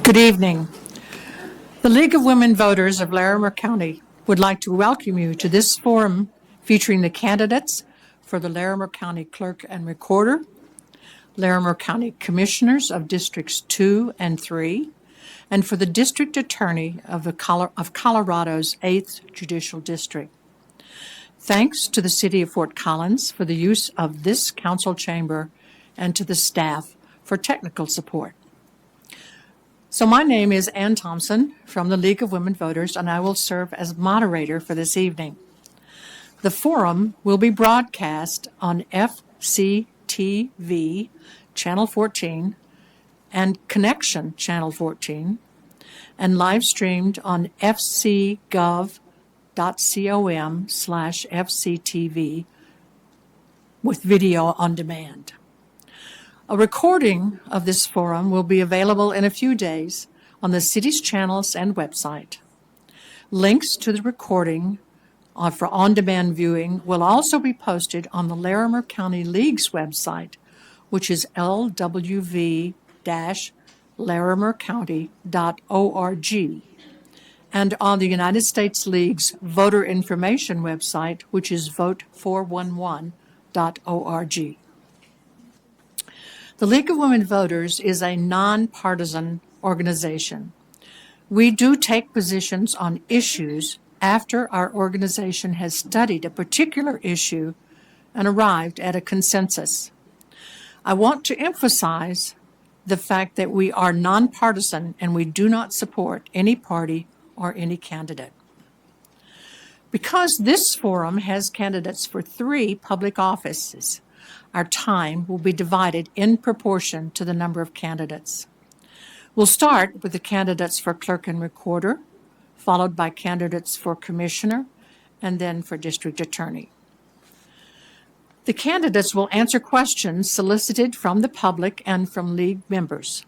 Good evening. The League of Women Voters of Larimer County would like to welcome you to this forum featuring the candidates for the Larimer County Clerk and Recorder, Larimer County Commissioners of Districts 2 and 3, and for the District Attorney of Colorado's 8th Judicial District. Thanks to the City of Fort Collins for the use of this council chamber and to the staff for technical support. So my name is Ann Thompson from the League of Women Voters, and I will serve as moderator for this evening. The forum will be broadcast on FCTV Channel 14 and Connection Channel 14 and live streamed on fcgov.com/FCTV with video on demand. A recording of this forum will be available in a few days on the city's channels and website. Links to the recording for on-demand viewing will also be posted on the Larimer County League's website, which is lwv-larimercounty.org, and on the United States League's voter information website, which is vote411.org. The League of Women Voters is a nonpartisan organization. We do take positions on issues after our organization has studied a particular issue and arrived at a consensus. I want to emphasize the fact that we are nonpartisan and we do not support any party or any candidate. Because this forum has candidates for 3 public offices, our time will be divided in proportion to the number of candidates. We'll start with the candidates for Clerk and Recorder, followed by candidates for Commissioner, and then for District Attorney. The candidates will answer questions solicited from the public and from League members.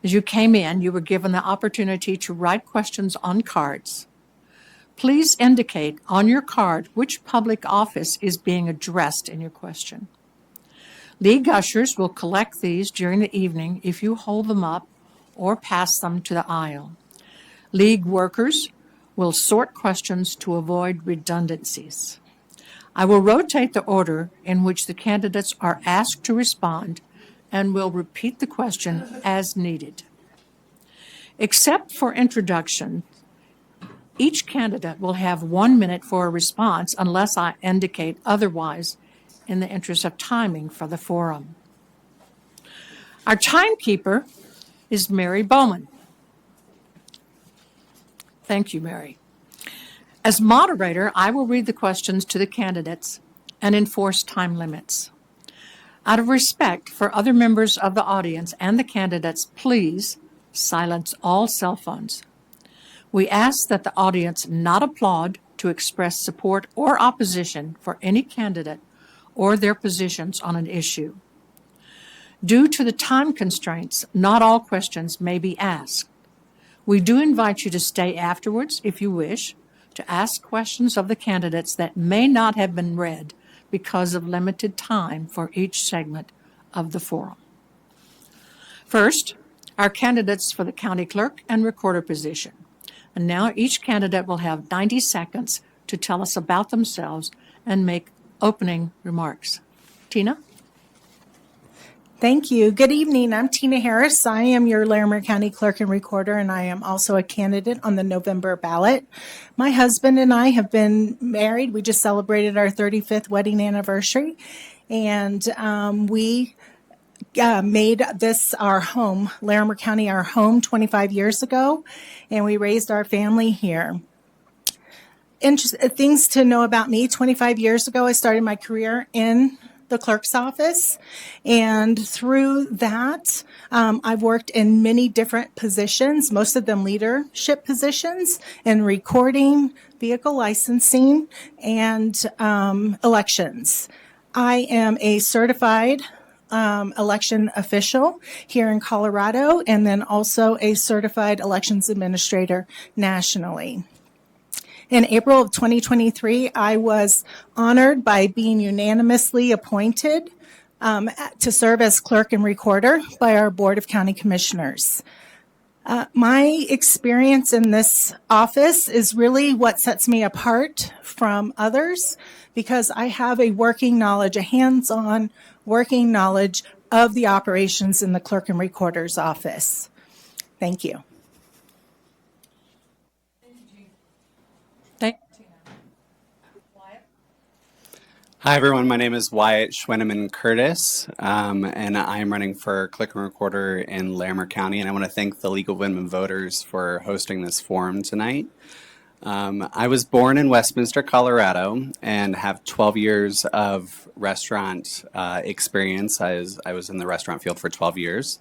As you came in, you were given the opportunity to write questions on cards. Please indicate on your card which public office is being addressed in your question. League ushers will collect these during the evening if you hold them up or pass them to the aisle. League workers will sort questions to avoid redundancies. I will rotate the order in which the candidates are asked to respond and will repeat the question as needed. Except for introduction, each candidate will have 1 minute for a response unless I indicate otherwise in the interest of timing for the forum. Our timekeeper is Mary Bowman. Thank you, Mary. As moderator, I will read the questions to the candidates and enforce time limits. Out of respect for other members of the audience and the candidates, please silence all cell phones. We ask that the audience not applaud to express support or opposition for any candidate or their positions on an issue. Due to the time constraints, not all questions may be asked. We do invite you to stay afterwards if you wish to ask questions of the candidates that may not have been read because of limited time for each segment of the forum. First, our candidates for the County Clerk and Recorder position. And now each candidate will have 90 seconds to tell us about themselves and make opening remarks. Tina? Thank you. Good evening. I'm Tina Harris. I am your Larimer County Clerk and Recorder, and I am also a candidate on the November ballot. My husband and I have been married. We just celebrated our 35th wedding anniversary, and we made this our home, Larimer County, our home 25 years ago, and we raised our family here. Things to know about me: 25 years ago, I started my career in the clerk's office, and through that, I've worked in many different positions, most of them leadership positions in recording, vehicle licensing, and elections. I am a certified election official here in Colorado, and then also a certified elections administrator nationally. In April of 2023, I was honored by being unanimously appointed to serve as clerk and recorder by our Board of County Commissioners. My experience in this office is really what sets me apart from others because I have a working knowledge, a hands-on working knowledge of the operations in the clerk and recorder's office. Thank you. Thank Hi, everyone. My name is Wyatt Schwenneman Curtis, and I'm running for Clerk and Recorder in Larimer County. And I want to thank the League of Women Voters for hosting this forum tonight. I was born in Westminster, Colorado, and have 12 years of restaurant experience. I was in the restaurant field for 12 years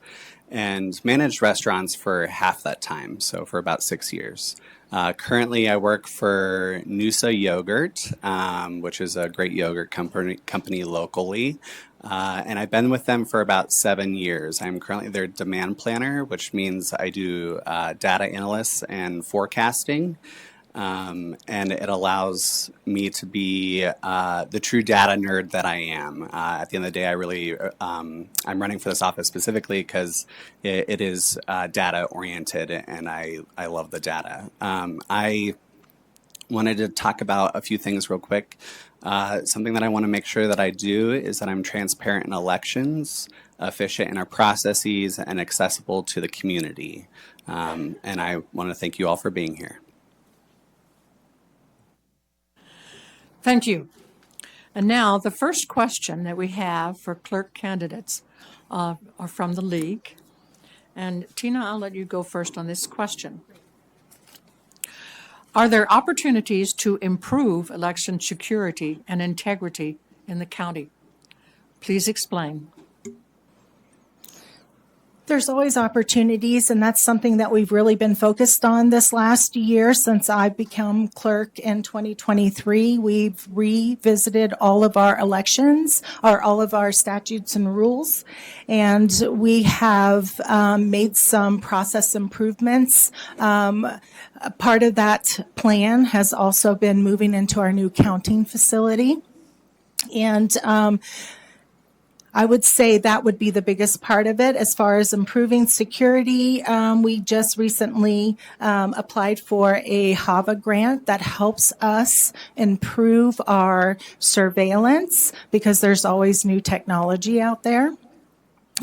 and managed restaurants for half that time, so for about 6 years. Currently, I work for Noosa Yogurt, which is a great yogurt company locally. And I've been with them for about 7 years. I'm currently their demand planner, which means I do data analysis and forecasting. And it allows me to be the true data nerd that I am. At the end of the day, I'm running for this office specifically because it is data oriented, and I love the data. I wanted to talk about a few things real quick. Something that I want to make sure that I do is that I'm transparent in elections, efficient in our processes, and accessible to the community. And I want to thank you all for being here. Thank you. And now the first question that we have for clerk candidates are from the league. And Tina, I'll let you go first on this question. Are there opportunities to improve election security and integrity in the county? Please explain. There's always opportunities, and that's something that we've really been focused on this last year since I've become clerk in 2023. We've revisited all of our elections, or all of our statutes and rules, and we have made some process improvements. Part of that plan has also been moving into our new counting facility. And I would say that would be the biggest part of it. As far as improving security, we just recently applied for a HAVA grant that helps us improve our surveillance because there's always new technology out there.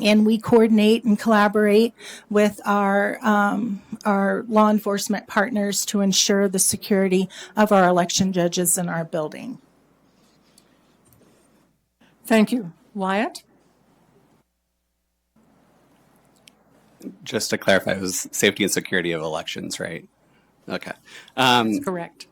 And we coordinate and collaborate with our law enforcement partners to ensure the security of our election judges in our building. Thank you. Wyatt? Just to clarify, it was safety and security of elections, right? Okay. That's correct.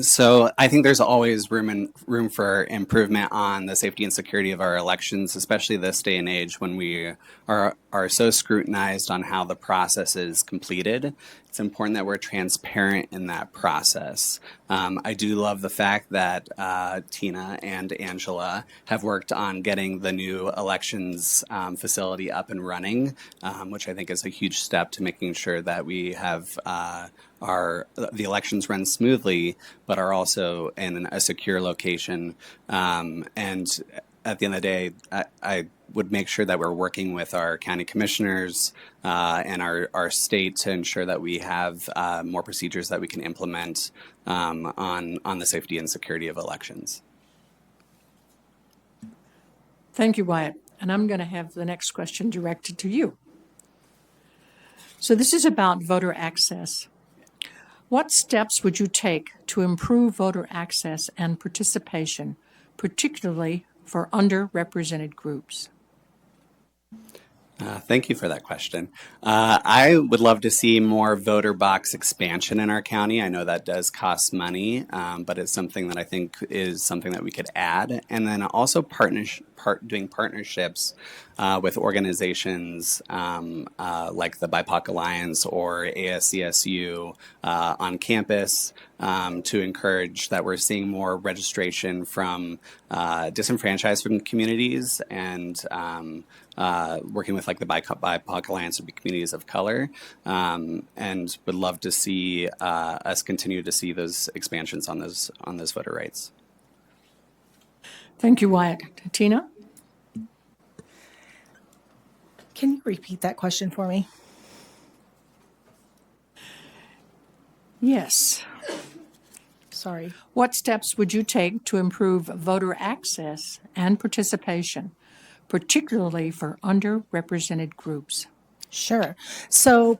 So I think there's always room for improvement on the safety and security of our elections, especially this day and age when we are so scrutinized on how the process is completed. It's important that we're transparent in that process. I do love the fact that Tina and Angela have worked on getting the new elections facility up and running, which I think is a huge step to making sure that we have the elections run smoothly, but are also in a secure location. And at the end of the day, I would make sure that we're working with our county commissioners and our state to ensure that we have more procedures that we can implement on the safety and security of elections. Thank you, Wyatt. And I'm going to have the next question directed to you. So this is about voter access. What steps would you take to improve voter access and participation, particularly for underrepresented groups? Thank you for that question. I would love to see more voter box expansion in our county. I know that does cost money, but it's something that I think is something that we could add. And then also doing partnerships with organizations like the BIPOC Alliance or ASCSU on campus to encourage that we're seeing more registration from disenfranchised communities and working with like the BIPOC Alliance or communities of color, and would love to see us continue to see those expansions on those voter rights. Thank you, Wyatt. Tina? Can you repeat that question for me? Yes. Sorry. What steps would you take to improve voter access and participation, particularly for underrepresented groups? Sure. So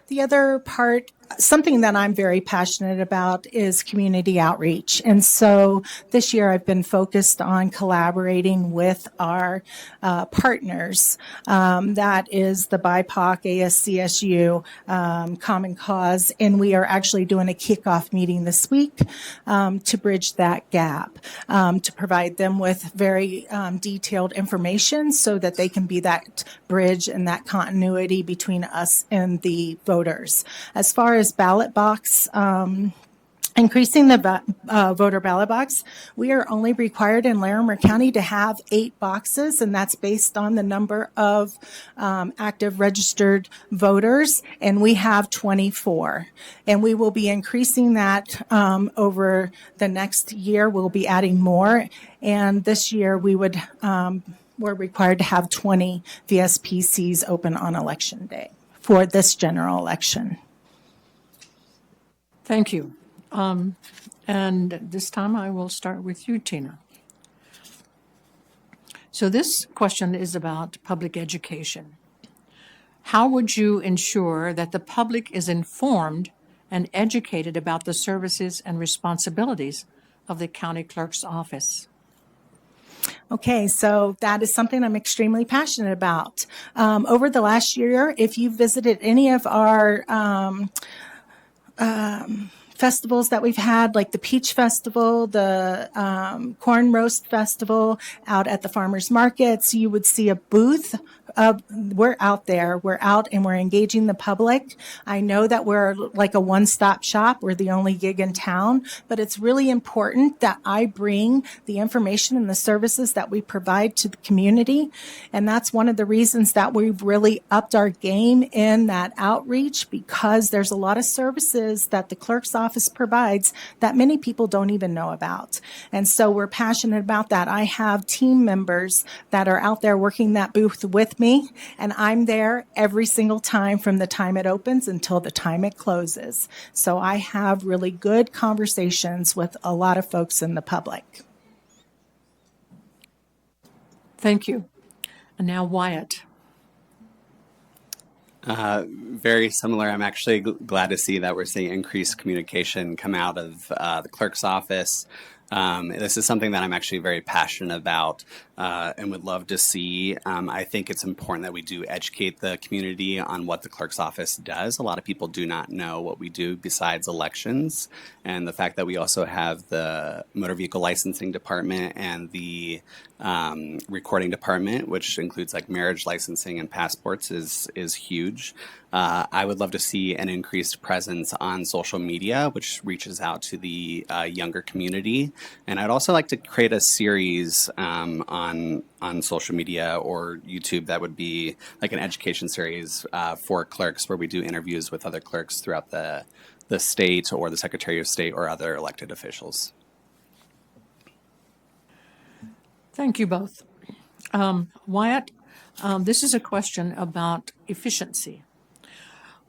the other part, something that I'm very passionate about is community outreach. And so this year I've been focused on collaborating with our partners. That is the BIPOC, ASCSU, Common Cause. And we are actually doing a kickoff meeting this week to bridge that gap, to provide them with very detailed information so that they can be that bridge and that continuity between us and the voters. As far as ballot box, increasing the voter ballot box, we are only required in Larimer County to have 8 boxes, and that's based on the number of active registered voters, and we have 24. And we will be increasing that over the next year. We'll be adding more, and this year we're required to have 20 VSPCs open on Election Day for this general election. Thank you. And this time I will start with you, Tina. So this question is about public education. How would you ensure that the public is informed and educated about the services and responsibilities of the county clerk's office? Okay, so that is something I'm extremely passionate about. Over the last year, if you visited any of our festivals that we've had, like the Peach Festival, the Corn Roast Festival out at the farmers markets, you would see a booth. We're out there. We're out and we're engaging the public. I know that we're like a one-stop shop. We're the only gig in town, but it's really important that I bring the information and the services that we provide to the community. And that's one of the reasons that we've really upped our game in that outreach, because there's a lot of services that the clerk's office provides that many people don't even know about. And so we're passionate about that. I have team members that are out there working that booth with me, and I'm there every single time from the time it opens until the time it closes. So I have really good conversations with a lot of folks in the public. Thank you. And now Wyatt. Very similar. I'm actually glad to see that we're seeing increased communication come out of the clerk's office. This is something that I'm actually very passionate about and would love to see. I think it's important that we do educate the community on what the clerk's office does. A lot of people do not know what we do besides elections, and the fact that we also have the motor vehicle licensing department and the recording department, which includes like marriage licensing and passports, is huge. I would love to see an increased presence on social media, which reaches out to the younger community. And I'd also like to create a series on social media or YouTube that would be like an education series for clerks, where we do interviews with other clerks throughout the state or the Secretary of State or other elected officials. Thank you both. Wyatt, this is a question about efficiency.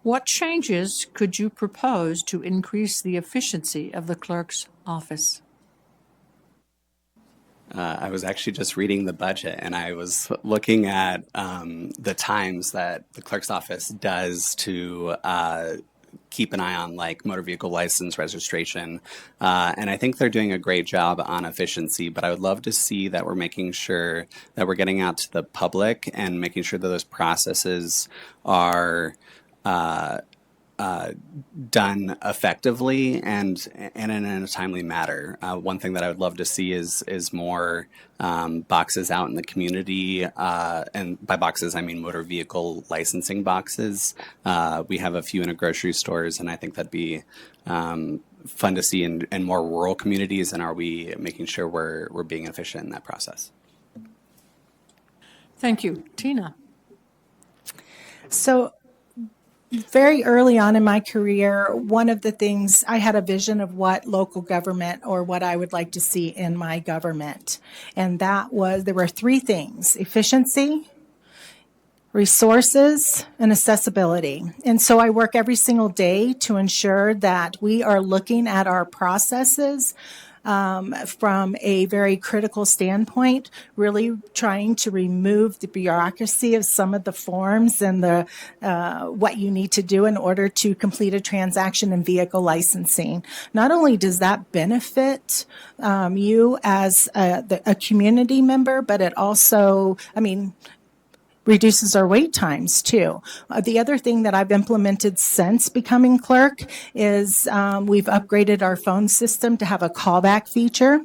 What changes could you propose to increase the efficiency of the clerk's office? I was actually just reading the budget, and I was looking at the times that the clerk's office does to keep an eye on like motor vehicle license registration. And I think they're doing a great job on efficiency, but I would love to see that we're making sure that we're getting out to the public and making sure that those processes are done effectively and in a timely manner. One thing that I would love to see is more boxes out in the community, and by boxes I mean motor vehicle licensing boxes. We have a few in grocery stores, and I think that'd be fun to see in more rural communities. And are we making sure we're being efficient in that process? Thank you. Tina. So very early on in my career, one of the things, I had a vision of what local government or what I would like to see in my government. And that was, there were 3 things: efficiency, resources, and accessibility. And so I work every single day to ensure that we are looking at our processes from a very critical standpoint, really trying to remove the bureaucracy of some of the forms and the what you need to do in order to complete a transaction in vehicle licensing. Not only does that benefit you as a community member, but it also, reduces our wait times too. The other thing that I've implemented since becoming clerk is we've upgraded our phone system to have a callback feature.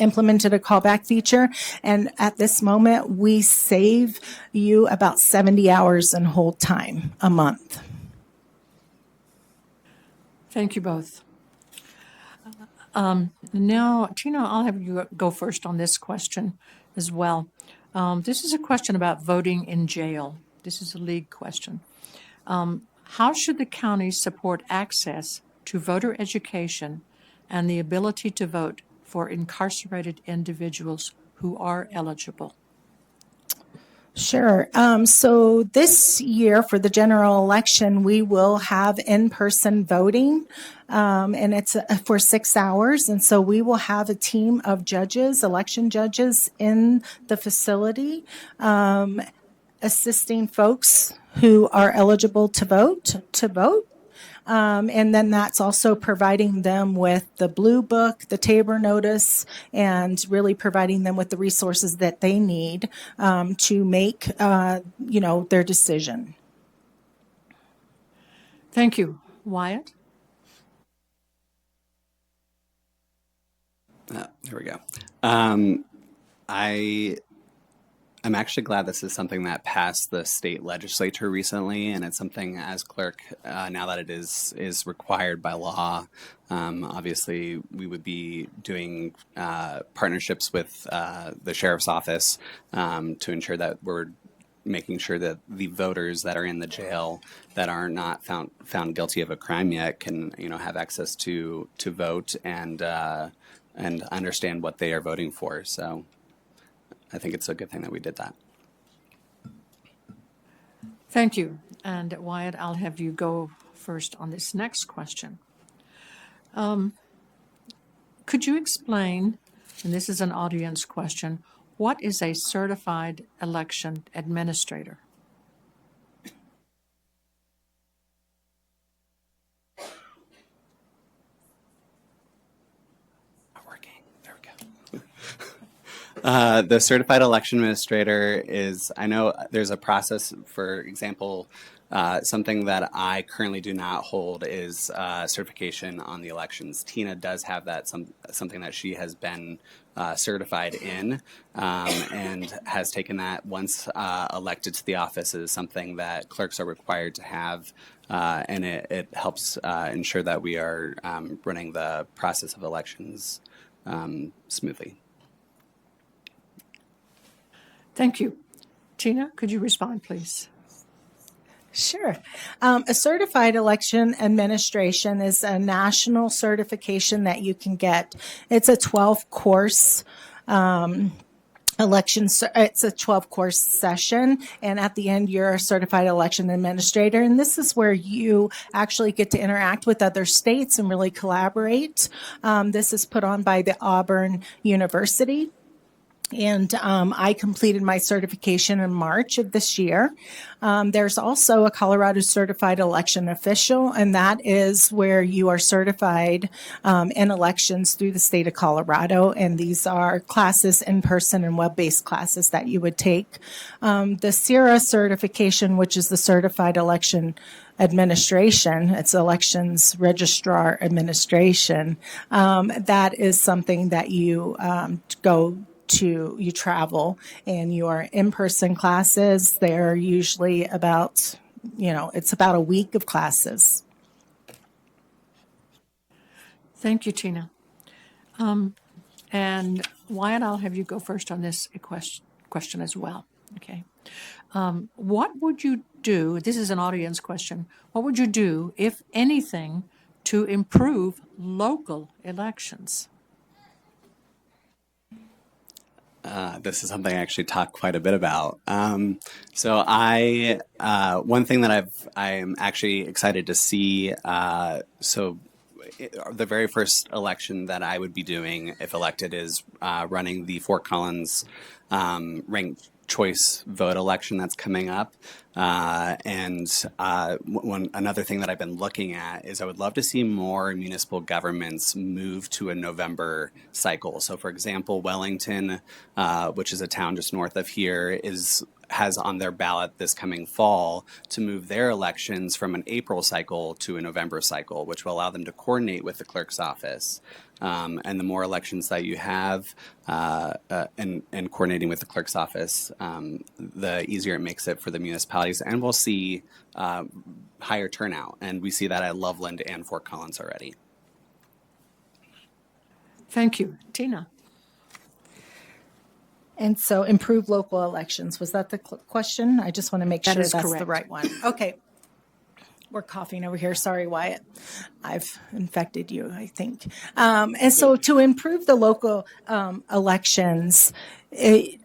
Implemented a callback feature, and at this moment we save you about 70 hours in hold time a month. Thank you both. Now, Tina, I'll have you go first on this question as well. This is a question about voting in jail. This is a league question. How should the county support access to voter education and the ability to vote for incarcerated individuals who are eligible? Sure. So this year for the general election, we will have in-person voting, and it's for 6 hours. And so we will have a team of judges, election judges in the facility, assisting folks who are eligible to vote. And then that's also providing them with the blue book, the Tabor notice, and really providing them with the resources that they need to make, their decision. Thank you. Wyatt? There we go. I'm actually glad this is something that passed the state legislature recently, and it's something as clerk, now that it is required by law. Obviously, we would be doing partnerships with the sheriff's office to ensure that we're making sure that the voters that are in the jail that are not found guilty of a crime yet can have access to vote and understand what they are voting for. So I think it's a good thing that we did that. Thank you. And Wyatt, I'll have you go first on this next question. Could you explain, and this is an audience question, what is a certified election administrator? The certified election administrator is, I know there's a process, for example, something that I currently do not hold is certification on the elections. Tina does have that, something that she has been certified in and has taken that once elected to the office is something that clerks are required to have. And it helps ensure that we are running the process of elections smoothly. Thank you. Tina, could you respond, please? Sure. A certified election administration is a national certification that you can get. It's a 12-course it's a 12-course session, and at the end, you're a certified election administrator. And this is where you actually get to interact with other states and really collaborate. This is put on by the Auburn University. And I completed my certification in March of this year. There's also a Colorado Certified Election Official, and that is where you are certified in elections through the state of Colorado. And these are classes, in-person and web-based classes that you would take. The CIRA certification, which is the Certified Election Administration, it's Elections Registrar Administration, that is something that you you travel, and your in-person classes, they're usually about, it's about a week of classes. Thank you, Tina. And Wyatt, I'll have you go first on this question as well. Okay. What would you do, this is an audience question, what would you do, if anything, to improve local elections? This is something I actually talk quite a bit about. One thing that I am actually excited to see. The very first election that I would be doing if elected is running the Fort Collins ranked choice vote election that's coming up. Another thing that I've been looking at is I would love to see more municipal governments move to a November cycle. So, for example, Wellington, which is a town just north of here, has on their ballot this coming fall to move their elections from an April cycle to a November cycle, which will allow them to coordinate with the clerk's office. And the more elections that you have and coordinating with the clerk's office, the easier it makes it for the municipalities. And we'll see higher turnout. And we see that at Loveland and Fort Collins already. Thank you. Tina? And so improve local elections. Was that the question? I just want to make sure that's correct. the right one. Okay. We're coughing over here. Sorry, Wyatt. I've infected you, I think. And so to improve the local elections,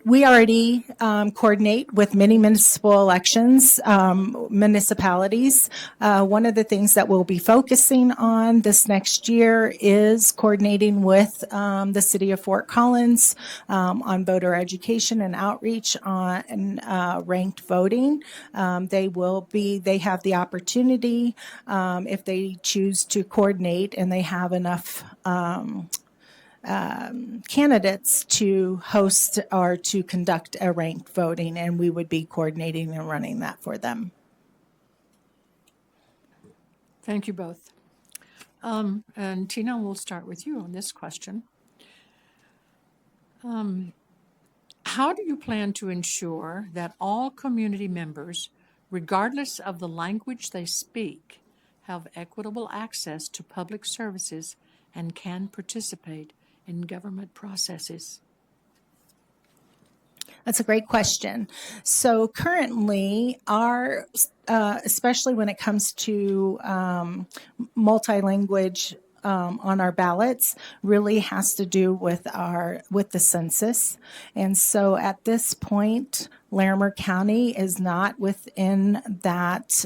we already coordinate with many municipal elections, municipalities. One of the things that we'll be focusing on this next year is coordinating with the city of Fort Collins on voter education and outreach on ranked voting. They have the opportunity, if they choose to coordinate and they have enough candidates to host or to conduct a ranked voting, and we would be coordinating and running that for them. Thank you both. And Tina, we'll start with you on this question. How do you plan to ensure that all community members, regardless of the language they speak, have equitable access to public services and can participate in government processes? That's a great question. So currently, especially when it comes to multi-language on our ballots, really has to do with the census. And so at this point, Larimer County is not within that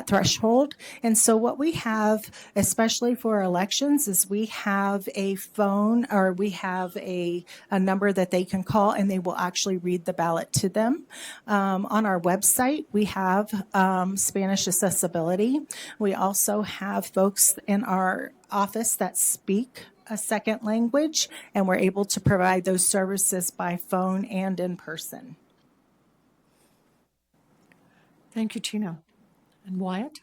threshold. And so what we have, especially for elections, is we have a phone, or we have a number that they can call, and they will actually read the ballot to them. On our website, we have Spanish accessibility. We also have folks in our office that speak a second language, and we're able to provide those services by phone and in person. Thank you, Tina. And Wyatt?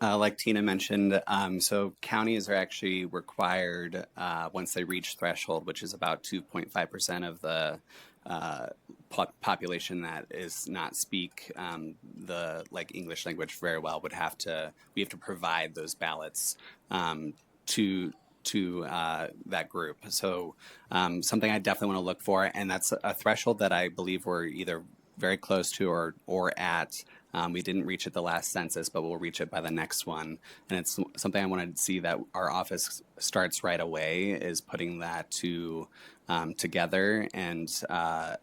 Like Tina mentioned, so counties are actually required once they reach threshold, which is about 2.5% of the population that is not speak the English language very well, we have to provide those ballots to that group. So something I definitely want to look for, and that's a threshold that I believe we're either very close to or at. We didn't reach it the last census, but we'll reach it by the next one. And it's something I wanted to see that our office starts right away, is putting that together and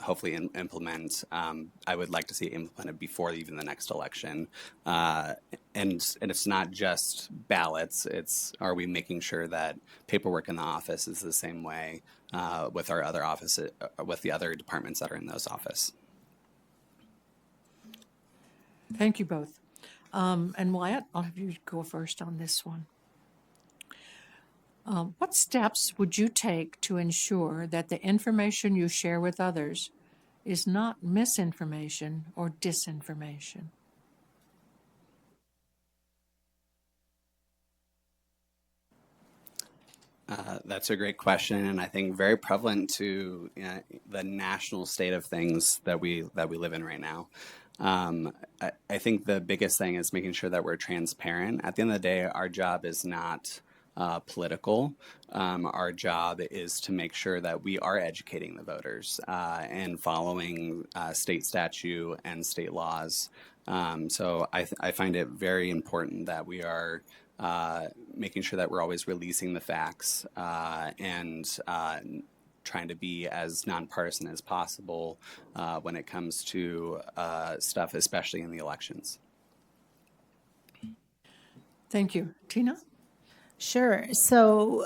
hopefully implement. I would like to see it implemented before even the next election. And it's not just ballots. Are we making sure that paperwork in the office is the same way with our other offices, with the other departments that are in those offices? Thank you both. And Wyatt, I'll have you go first on this one. What steps would you take to ensure that the information you share with others is not misinformation or disinformation? That's a great question, and I think very prevalent to the national state of things that we live in right now. I think the biggest thing is making sure that we're transparent. At the end of the day, our job is not political. Our job is to make sure that we are educating the voters and following state statute and state laws. So I find it very important that we are making sure that we're always releasing the facts and trying to be as nonpartisan as possible when it comes to stuff, especially in the elections. Thank you. Tina? Sure. So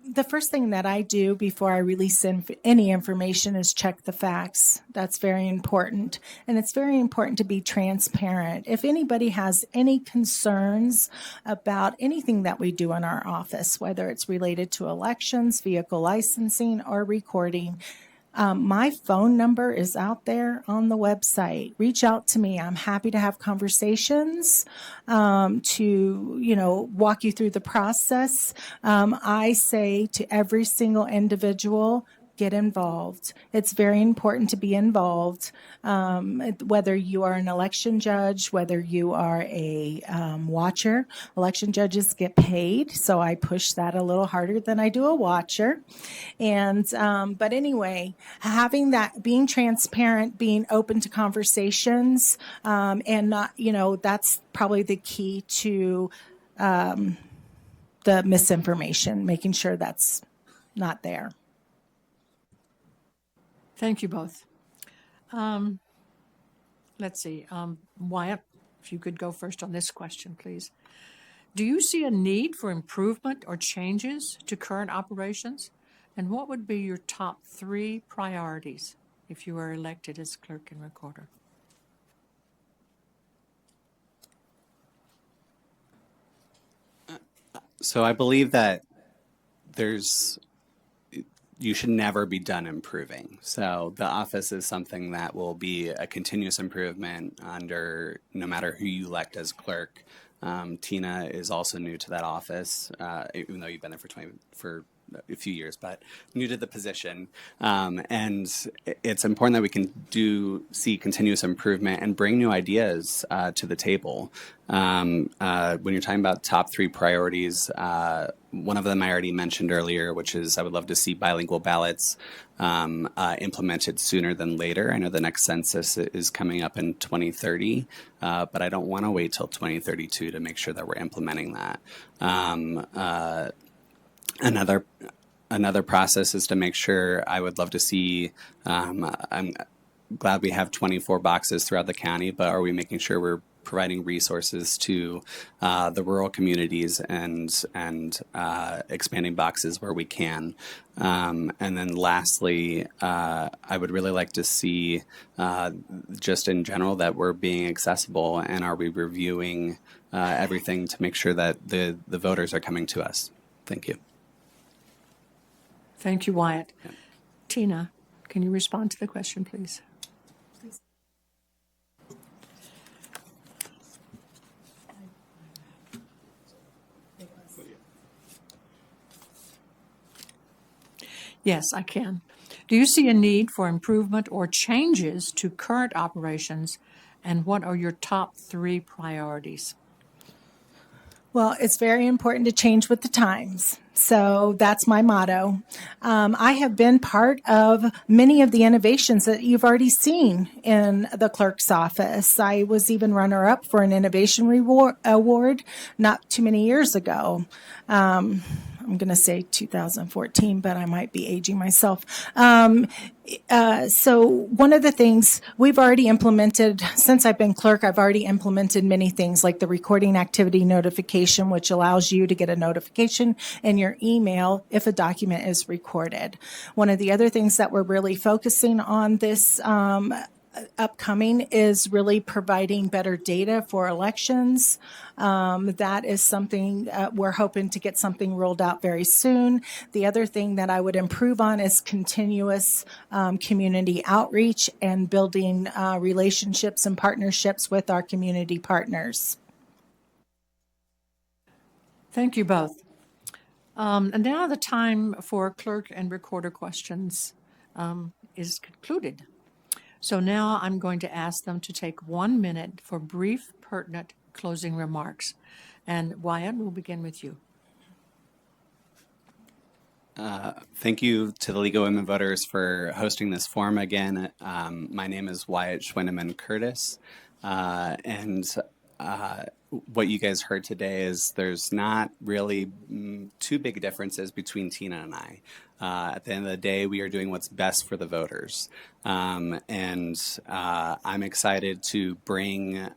the first thing that I do before I release any information is check the facts. That's very important. And it's very important to be transparent. If anybody has any concerns about anything that we do in our office, whether it's related to elections, vehicle licensing, or recording, my phone number is out there on the website. Reach out to me. I'm happy to have conversations to walk you through the process. I say to every single individual, get involved. It's very important to be involved, whether you are an election judge, whether you are a watcher. Election judges get paid, so I push that a little harder than I do a watcher. And but anyway, having that, being transparent, being open to conversations, and not, that's probably the key to the misinformation, making sure that's not there. Thank you both. Let's see. Wyatt, if you could go first on this question, please. Do you see a need for improvement or changes to current operations? And what would be your top 3 priorities if you were elected as clerk and recorder? So I believe that you should never be done improving. So the office is something that will be a continuous improvement under no matter who you elect as clerk. Tina is also new to that office, even though you've been there for a few years, but new to the position. And it's important that we can see continuous improvement and bring new ideas to the table. When you're talking about top 3 priorities, one of them I already mentioned earlier, which is I would love to see bilingual ballots implemented sooner than later. I know the next census is coming up in 2030, but I don't want to wait till 2032 to make sure that we're implementing that. Another process is to make sure, I would love to see, I'm glad we have 24 boxes throughout the county, but are we making sure we're providing resources to the rural communities and expanding boxes where we can? And then lastly, I would really like to see just in general that we're being accessible, and are we reviewing everything to make sure that the voters are coming to us. Thank you. Thank you, Wyatt. Yeah. Tina, can you respond to the question, please? Yes, I can. Do you see a need for improvement or changes to current operations, and what are your top 3 priorities? Well, it's very important to change with the times. So that's my motto. I have been part of many of the innovations that you've already seen in the clerk's office. I was even runner-up for an innovation award not too many years ago. I'm going to say 2014, but I might be aging myself. So one of the things we've already implemented, since I've been clerk, I've already implemented many things like the recording activity notification, which allows you to get a notification in your email if a document is recorded. One of the other things that we're really focusing on this upcoming is really providing better data for elections. That is something we're hoping to get something rolled out very soon. The other thing that I would improve on is continuous community outreach and building relationships and partnerships with our community partners. Thank you both. And now the time for clerk and recorder questions is concluded. So now I'm going to ask them to take 1 minute for brief, pertinent closing remarks. And Wyatt, we'll begin with you. Thank you to the League of Women Voters for hosting this forum again. My name is Wyatt Schwenneman Curtis, and what you guys heard today is there's not really too big differences between Tina and I. At the end of the day, we are doing what's best for the voters. And I'm excited to bring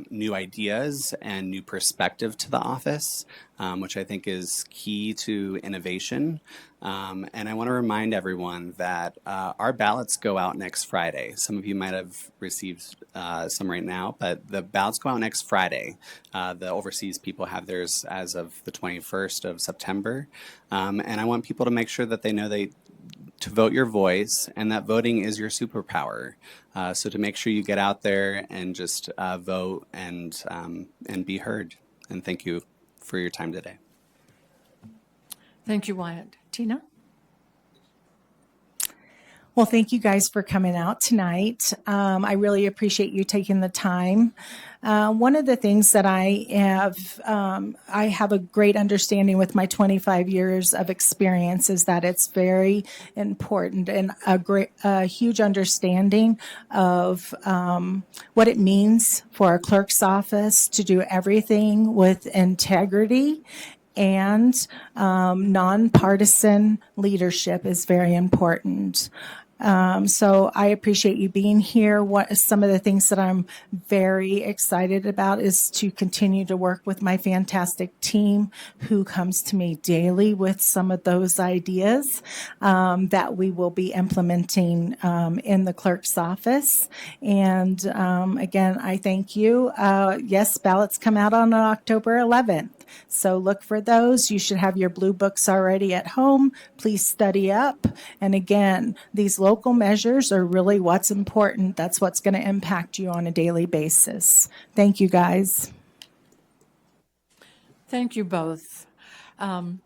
new ideas and new perspective to the office, which I think is key to innovation. And I want to remind everyone that our ballots go out next Friday. Some of you might have received some right now, but the ballots go out next Friday. The overseas people have theirs as of the 21st of September. And I want people to make sure that they know to vote your voice, and that voting is your superpower. So to make sure you get out there and just vote and be heard. And thank you for your time today. Thank you, Wyatt. Tina? Well, thank you guys for coming out tonight. I really appreciate you taking the time. One of the things that I have a great understanding with my 25 years of experience is that it's very important and a huge understanding of what it means for a clerk's office to do everything with integrity, and nonpartisan leadership is very important. So I appreciate you being here. Some of the things that I'm very excited about is to continue to work with my fantastic team who comes to me daily with some of those ideas that we will be implementing in the clerk's office. And again, I thank you. Yes, ballots come out on October 11th. So look for those. You should have your blue books already at home. Please study up. And again, these local measures are really what's important. That's what's going to impact you on a daily basis. Thank you, guys. Thank you both. And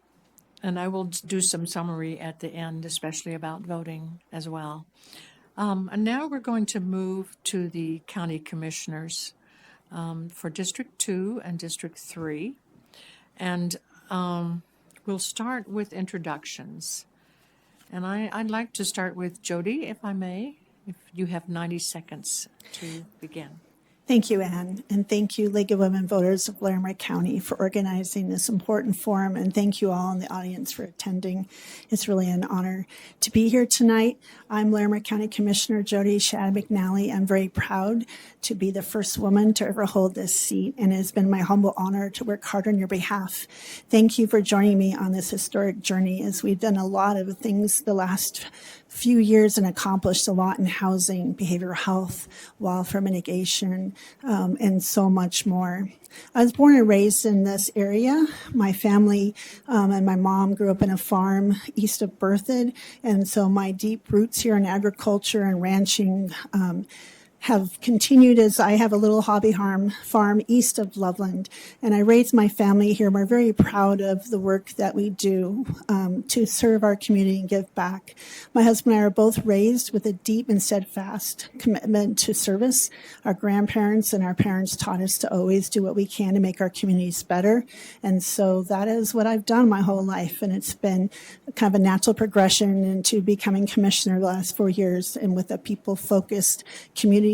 I will do some summary at the end, especially about voting as well. And now we're going to move to the county commissioners for District 2 and District 3. And we'll start with introductions. And I'd like to start with Jody, if I may, if you have 90 seconds to begin. Thank you, Ann, and thank you, League of Women Voters of Larimer County, for organizing this important forum, and thank you all in the audience for attending. It's really an honor to be here tonight. I'm Larimer County Commissioner Jody Shad McNally. I'm very proud to be the first woman to ever hold this seat, and it has been my humble honor to work hard on your behalf. Thank you for joining me on this historic journey, as we've done a lot of things the last few years and accomplished a lot in housing, behavioral health, wildfire mitigation, and so much more. I was born and raised in this area. My family and my mom grew up in a farm east of Berthoud, and so my deep roots here in agriculture and ranching have continued as I have a little hobby farm east of Loveland, and I raised my family here. We're very proud of the work that we do to serve our community and give back. My husband and I are both raised with a deep and steadfast commitment to service. Our grandparents and our parents taught us to always do what we can to make our communities better, and so that is what I've done my whole life, and it's been kind of a natural progression into becoming commissioner the last 4 years, and with a people-focused, community-driven,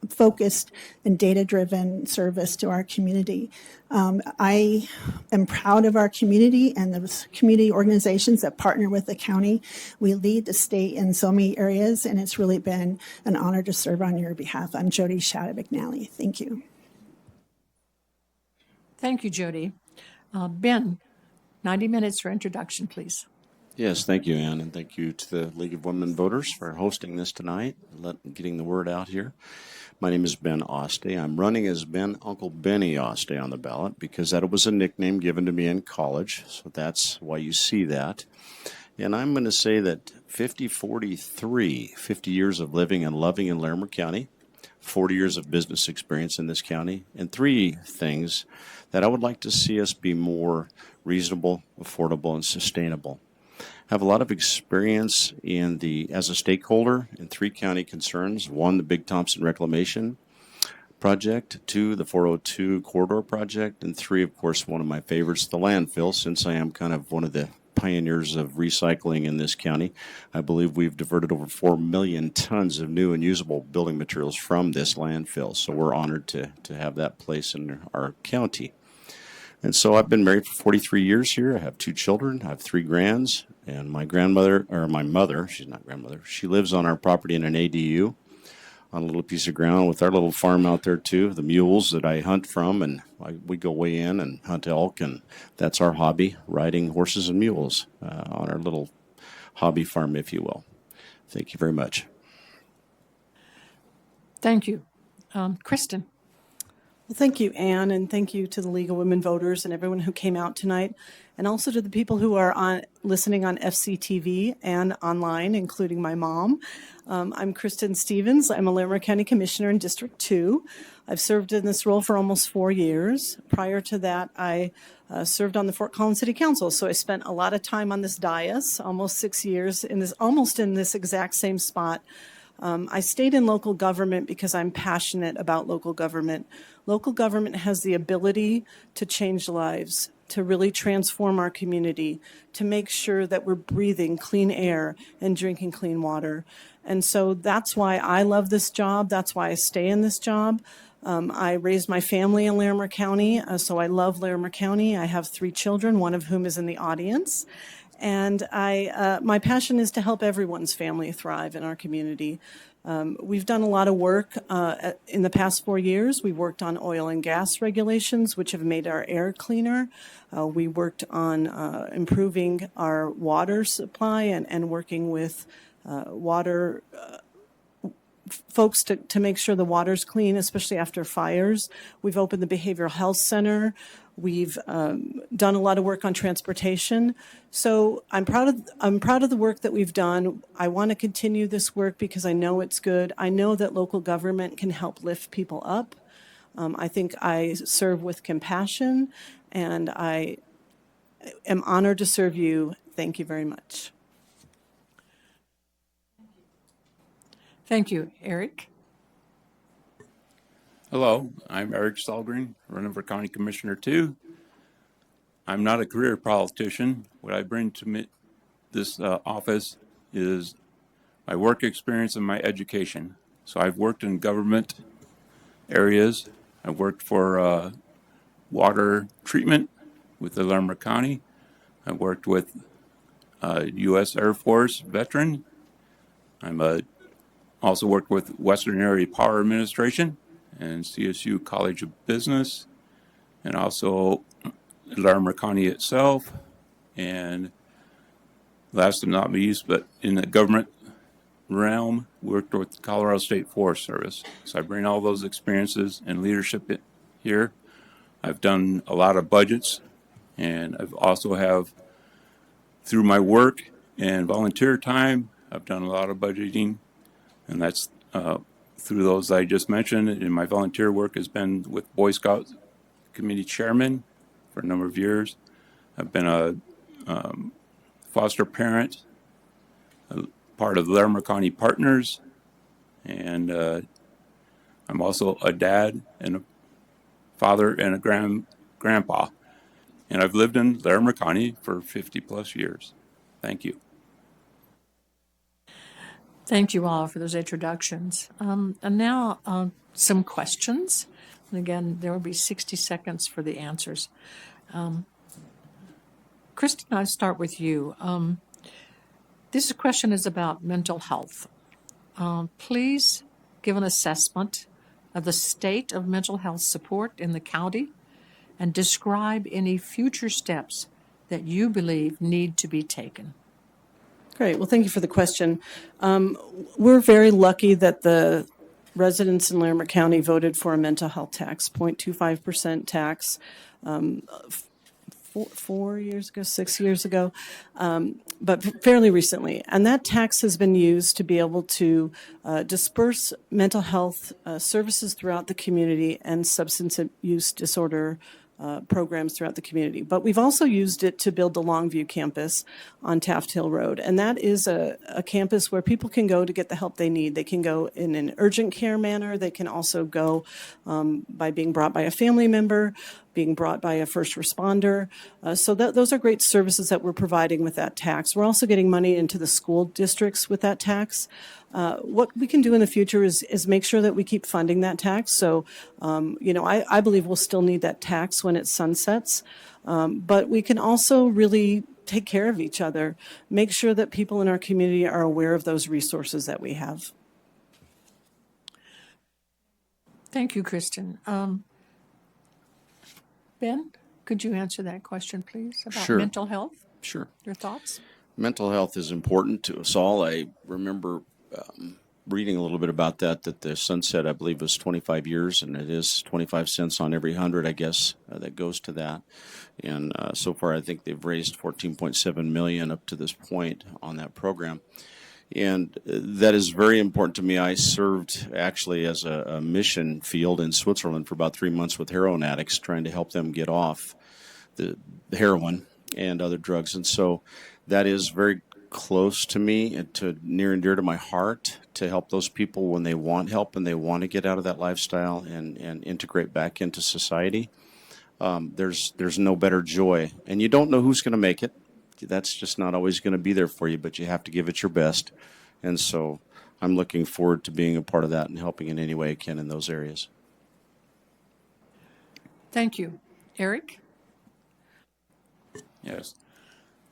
focused and data-driven service to our community. I am proud of our community and the community organizations that partner with the county. We lead the state in so many areas, and it's really been an honor to serve on your behalf. I'm Jody Shad McNally. Thank you. Thank you, Jody. Ben, 90 minutes for introduction, please. Yes, thank you, Ann, and thank you to the League of Women Voters for hosting this tonight, getting the word out here. My name is Ben Oste. I'm running as Uncle Benny Oste on the ballot because that was a nickname given to me in college, so that's why you see that. And I'm going to say that 50 years of living and loving in Larimer County, 40 years of business experience in this county, and 3 things that I would like to see us be more reasonable, affordable, and sustainable. Have a lot of experience as a stakeholder in 3 county concerns. 1, the Big Thompson Reclamation Project. 2, the 402 Corridor Project. And 3, of course, one of my favorites, the landfill, since I am kind of one of the pioneers of recycling in this county. I believe we've diverted over 4 million tons of new and usable building materials from this landfill. So we're honored to have that place in our county. And so I've been married for 43 years here. I have 2 children. I have 3 grands. And my mother, she's not grandmother, she lives on our property in an ADU on a little piece of ground with our little farm out there too, the mules that I hunt from, and we go way in and hunt elk, and that's our hobby, riding horses and mules on our little hobby farm, if you will. Thank you very much. Thank you. Kristen. Well, thank you, Anne, and thank you to the League of Women Voters and everyone who came out tonight, and also to the people who are listening on FCTV and online, including my mom. I'm Kristen Stevens. I'm a Larimer County Commissioner in District 2. I've served in this role for almost 4 years. Prior to that, I served on the Fort Collins City Council, so I spent a lot of time on this dais, almost 6 years, almost in this exact same spot. I stayed in local government because I'm passionate about local government. Local government has the ability to change lives, to really transform our community, to make sure that we're breathing clean air and drinking clean water. And so that's why I love this job. That's why I stay in this job. I raised my family in Larimer County, so I love Larimer County. I have 3 children, one of whom is in the audience. And my passion is to help everyone's family thrive in our community. We've done a lot of work in the past 4 years. We've worked on oil and gas regulations, which have made our air cleaner. We worked on improving our water supply and working with water folks to make sure the water's clean, especially after fires. We've opened the Behavioral Health Center. We've done a lot of work on transportation. So I'm proud of the work that we've done. I want to continue this work because I know it's good. I know that local government can help lift people up. I think I serve with compassion, and I am honored to serve you. Thank you very much. Thank you. Eric? Hello, I'm Eric Stahlgren, running for County Commissioner 2. I'm not a career politician. What I bring to this office is my work experience and my education. So I've worked in government areas. I've worked for water treatment with the Larimer County. I worked with U.S. Air Force veteran. Also worked with Western Area Power Administration and CSU College of Business, and also Larimer County itself. And last but not least, but in the government realm, worked with the Colorado State Forest Service. So I bring all those experiences and leadership here. I've done a lot of budgets, and I've also have, through my work and volunteer time, I've done a lot of budgeting, and that's through those I just mentioned. And my volunteer work has been with Boy Scout Committee Chairman for a number of years. I've been a foster parent, a part of the Larimer County Partners, and I'm also a dad and a father and a grandpa. And I've lived in Larimer County for 50 plus years. Thank you. Thank you all for those introductions. And now some questions. And again, there will be 60 seconds for the answers. Kristen, I'll start with you. This question is about mental health. Please give an assessment of the state of mental health support in the county and describe any future steps that you believe need to be taken. Great. Well, thank you for the question. We're very lucky that the residents in Larimer County voted for a mental health tax, 0.25% tax, 4 years ago, 6 years ago, but fairly recently. And that tax has been used to be able to disperse mental health services throughout the community and substance use disorder programs throughout the community. But we've also used it to build the Longview campus on Taft Hill Road. And that is a campus where people can go to get the help they need. They can go in an urgent care manner. They can also go by being brought by a family member. being brought by a first responder. So those are great services that we're providing with that tax. We're also getting money into the school districts with that tax. What we can do in the future is make sure that we keep funding that tax. So, I believe we'll still need that tax when it sunsets. But we can also really take care of each other, make sure that people in our community are aware of those resources that we have. Thank you, Kristen. Ben, could you answer that question, please, about Sure. mental health? Sure. Your thoughts? Mental health is important to us all. I remember reading a little bit about that the sunset, I believe, was 25 years, and it is 25 cents on every 100, I guess, that goes to that. And so far, I think they've raised $14.7 million up to this point on that program. And that is very important to me. I served actually as a mission field in Switzerland for about 3 months with heroin addicts, trying to help them get off the heroin and other drugs. And so that is very close to me and to near and dear to my heart, to help those people when they want help and they want to get out of that lifestyle and integrate back into society. There's no better joy. And you don't know who's going to make it. That's just not always going to be there for you, but you have to give it your best. And so I'm looking forward to being a part of that and helping in any way I can in those areas. Thank you. Eric? Yes.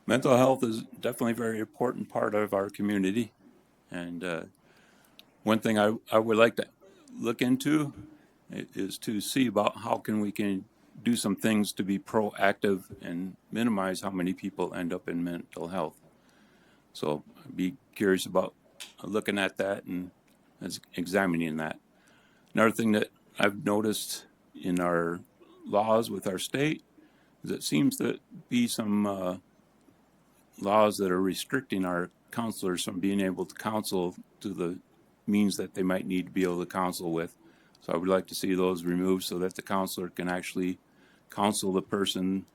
Mental health is definitely a very important part of our community. And one thing I would like to look into is to see about how we can do some things to be proactive and minimize how many people end up in mental health. So I'd be curious about looking at that and examining that. Another thing that I've noticed in our laws with our state is it seems to be some laws that are restricting our counselors from being able to counsel to the means that they might need to be able to counsel with. So I would like to see those removed so that the counselor can actually counsel the person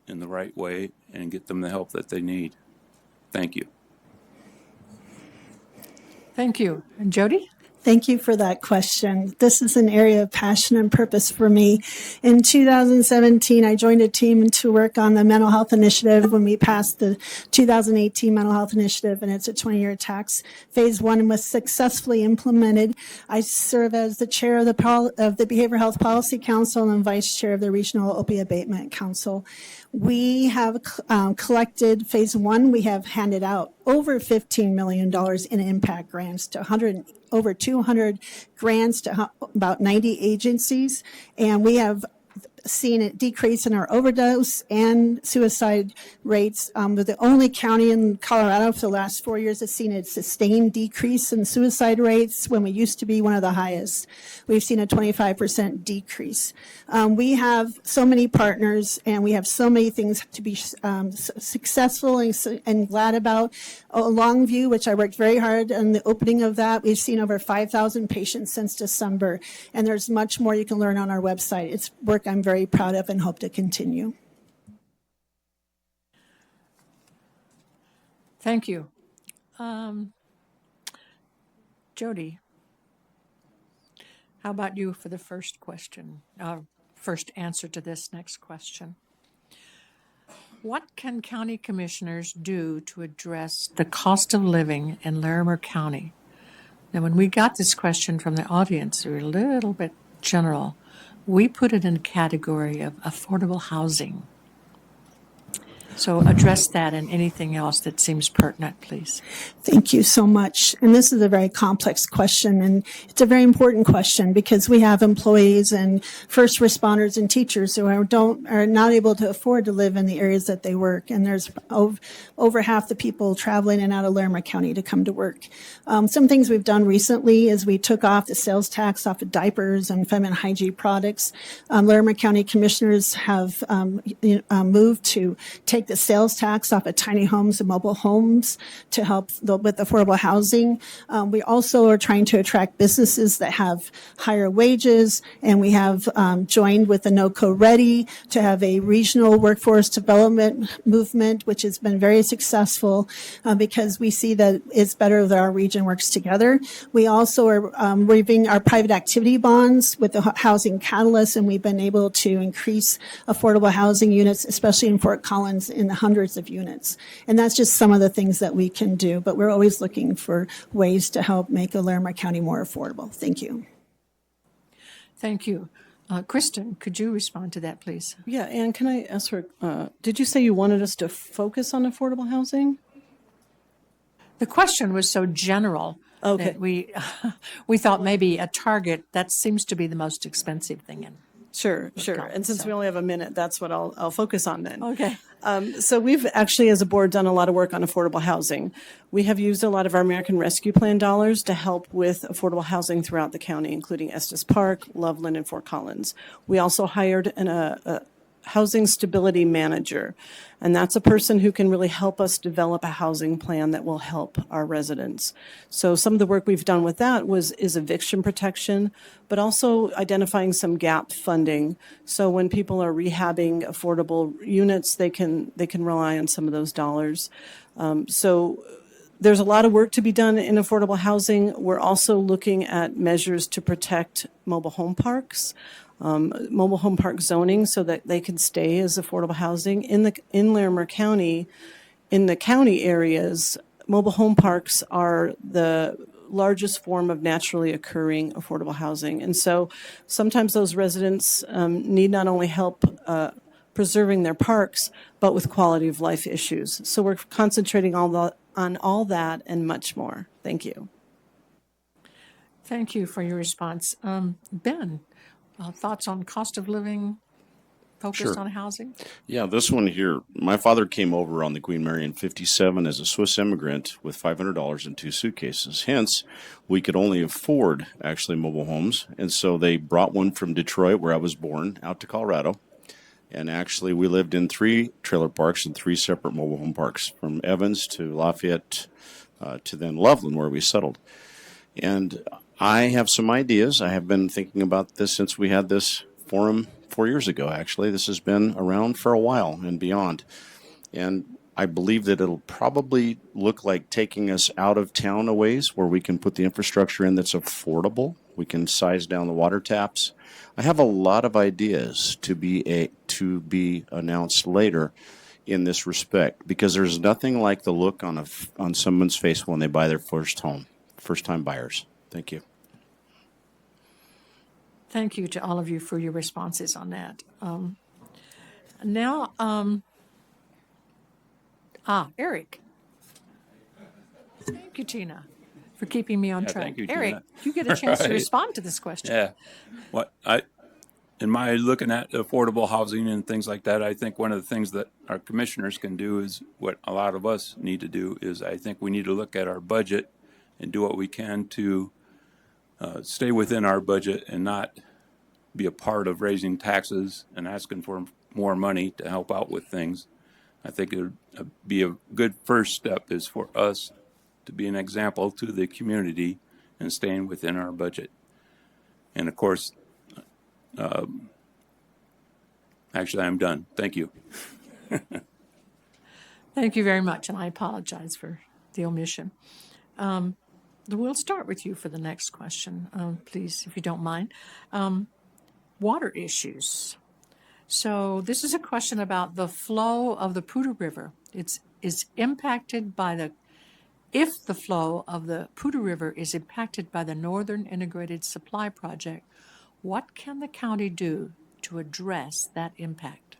in the right way and get them the help that they need. Thank you. Thank you. And Jody? Thank you for that question. This is an area of passion and purpose for me. In 2017, I joined a team to work on the mental health initiative when we passed the 2018 mental health initiative, and it's a 20-year tax. Phase 1 was successfully implemented. I serve as the chair of the Behavioral Health Policy Council and vice chair of the Regional Opioid Abatement Council. We have collected Phase 1. We have handed out over $15 million in impact grants to over 200 grants to about 90 agencies, and we have seen a decrease in our overdose and suicide rates. We're the only county in Colorado for the last 4 years that's seen a sustained decrease in suicide rates when we used to be one of the highest. We've seen a 25% decrease. We have so many partners and we have so many things to be successful and glad about. Longview, which I worked very hard on the opening of that, we've seen over 5,000 patients since December, and there's much more you can learn on our website. It's work I'm very proud of and hope to continue. Thank you. Jody, how about you for the first question, first answer to this next question? What can county commissioners do to address the cost of living in Larimer County? Now, when we got this question from the audience, we were a little bit general. We put it in a category of affordable housing. So address that and anything else that seems pertinent, please. Thank you so much. And this is a very complex question, and it's a very important question because we have employees and first responders and teachers who are not able to afford to live in the areas that they work. And there's over half the people traveling in and out of Larimer County to come to work. Some things we've done recently is we took off the sales tax off of diapers and feminine hygiene products. Larimer County commissioners have moved to take the sales tax off of tiny homes and mobile homes to help with affordable housing. We also are trying to attract businesses that have higher wages, and we have joined with the NOCO Ready to have a regional workforce development movement, which has been very successful because we see that it's better that our region works together. We also are waiving our private activity bonds with the Housing Catalyst, and we've been able to increase affordable housing units, especially in Fort Collins, in the hundreds of units. And that's just some of the things that we can do, but we're always looking for ways to help make Larimer County more affordable. Thank you. Thank you. Kristen, could you respond to that, please? Yeah, Anne, can I ask her, did you say you wanted us to focus on affordable housing? The question was so general Okay. that we thought maybe a target, that seems to be the most expensive thing in. Sure. Collins, And since so. we only have a minute, that's what I'll focus on then. Okay. So we've actually, as a board, done a lot of work on affordable housing. We have used a lot of our American Rescue Plan dollars to help with affordable housing throughout the county, including Estes Park, Loveland, and Fort Collins. We also hired a housing stability manager, and that's a person who can really help us develop a housing plan that will help our residents. So some of the work we've done with that is eviction protection, but also identifying some gap funding. So when people are rehabbing affordable units, they can rely on some of those dollars. So there's a lot of work to be done in affordable housing. We're also looking at measures to protect mobile home parks. Mobile home park zoning so that they can stay as affordable housing in Larimer County. In the county areas, mobile home parks are the largest form of naturally occurring affordable housing. And so sometimes those residents need not only help preserving their parks, but with quality of life issues. So we're concentrating on all that and much more. Thank you. Thank you for your response. Ben, thoughts on cost of living focused Sure. on housing? Yeah, this one here. My father came over on the Queen Mary in '57 as a Swiss immigrant with $500 in 2 suitcases. Hence, we could only afford actually mobile homes. And so they brought one from Detroit, where I was born, out to Colorado. And actually, we lived in 3 trailer parks and 3 separate mobile home parks, from Evans to Lafayette to then Loveland, where we settled. And I have some ideas. I have been thinking about this since we had this forum 4 years ago, actually. This has been around for a while and beyond. And I believe that it'll probably look like taking us out of town a ways where we can put the infrastructure in that's affordable. We can size down the water taps. I have a lot of ideas to be announced later in this respect, because there's nothing like the look on someone's face when they buy their first home, first-time buyers. Thank you. Thank you to all of you for your responses on that. Eric. Thank you, Tina, for keeping me on track. Thank you, Eric, Tina. you get a chance to Right. respond to this question. Yeah. In my looking at affordable housing and things like that, I think one of the things that our commissioners can do is what a lot of us need to do is I think we need to look at our budget and do what we can to stay within our budget and not be a part of raising taxes and asking for more money to help out with things. I think it would be a good first step is for us to be an example to the community and staying within our budget. And of course, actually, I'm done. Thank you. Thank you very much, and I apologize for the omission. We'll start with you for the next question, please, if you don't mind. Water issues. So this is a question about the flow of the Poudre River. Is impacted by if the flow of the Poudre River is impacted by the Northern Integrated Supply Project, what can the county do to address that impact?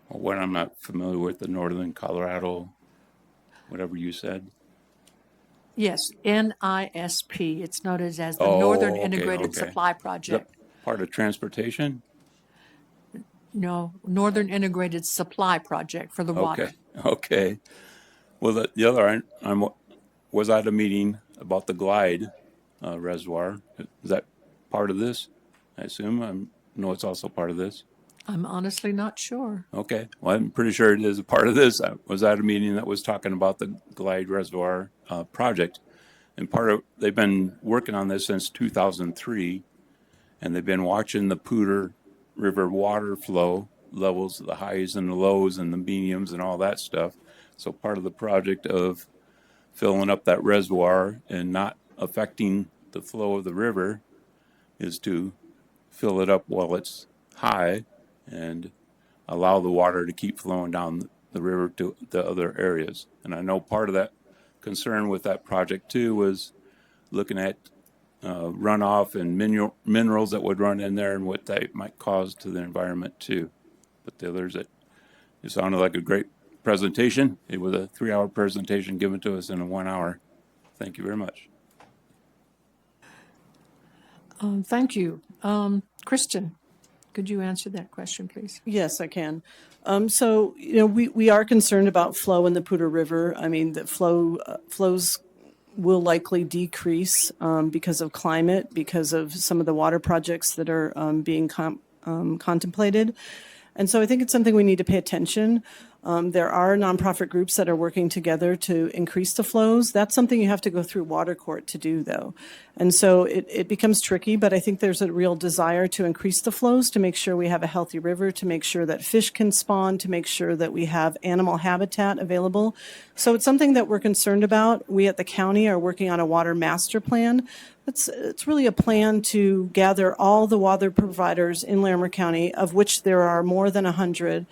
Well, what I'm not familiar with, the Northern Colorado, whatever you said. Yes, NISP. It's noted as the Northern Integrated Supply Is Project. that part of transportation? No, Northern Integrated Supply Project for the water. Okay. Well, the other, I was at a meeting about the Glide reservoir. Is that part of this? I assume. I know it's also part of this. I'm honestly not sure. Okay, well, I'm pretty sure it is a part of this. I was at a meeting that was talking about the Glide Reservoir project, and they've been working on this since 2003, and they've been watching the Poudre River water flow levels, the highs and the lows and the mediums and all that stuff. So part of the project of filling up that reservoir and not affecting the flow of the river is to fill it up while it's high and allow the water to keep flowing down the river to the other areas. And I know part of that concern with that project too was looking at runoff and minerals that would run in there and what they might cause to the environment too. But the others, it sounded like a great presentation. It was a 3-hour presentation given to us in a 1 hour. Thank you very much. Thank you. Kristen, could you answer that question, please? Yes, I can. So, we are concerned about flow in the Poudre River. I mean, the flows will likely decrease because of climate, because of some of the water projects that are being contemplated. And so I think it's something we need to pay attention. There are nonprofit groups that are working together to increase the flows. That's something you have to go through water court to do, though. And so it becomes tricky, but I think there's a real desire to increase the flows, to make sure we have a healthy river, to make sure that fish can spawn, to make sure that we have animal habitat available. So it's something that we're concerned about. We at the county are working on a water master plan. It's really a plan to gather all the water providers in Larimer County, of which there are more than 100,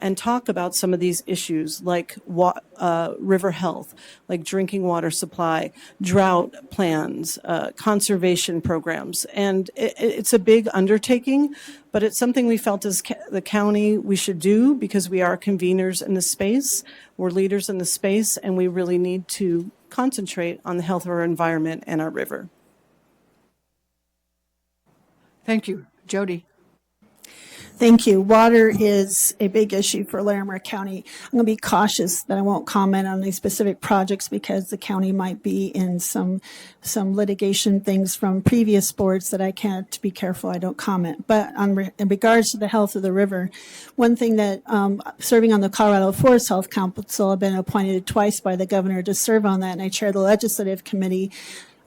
and talk about some of these issues like river health, like drinking water supply, drought plans, conservation programs. And it's a big undertaking, but it's something we felt as the county we should do because we are conveners in the space, we're leaders in the space, and we really need to concentrate on the health of our environment and our river. Thank you. Jody. Thank you. Water is a big issue for Larimer County. I'm going to be cautious that I won't comment on these specific projects because the county might be in some litigation things from previous boards that I can't, to be careful, I don't comment. But in regards to the health of the river, one thing that serving on the Colorado Forest Health Council, I've been appointed twice by the governor to serve on that, and I chair the legislative committee,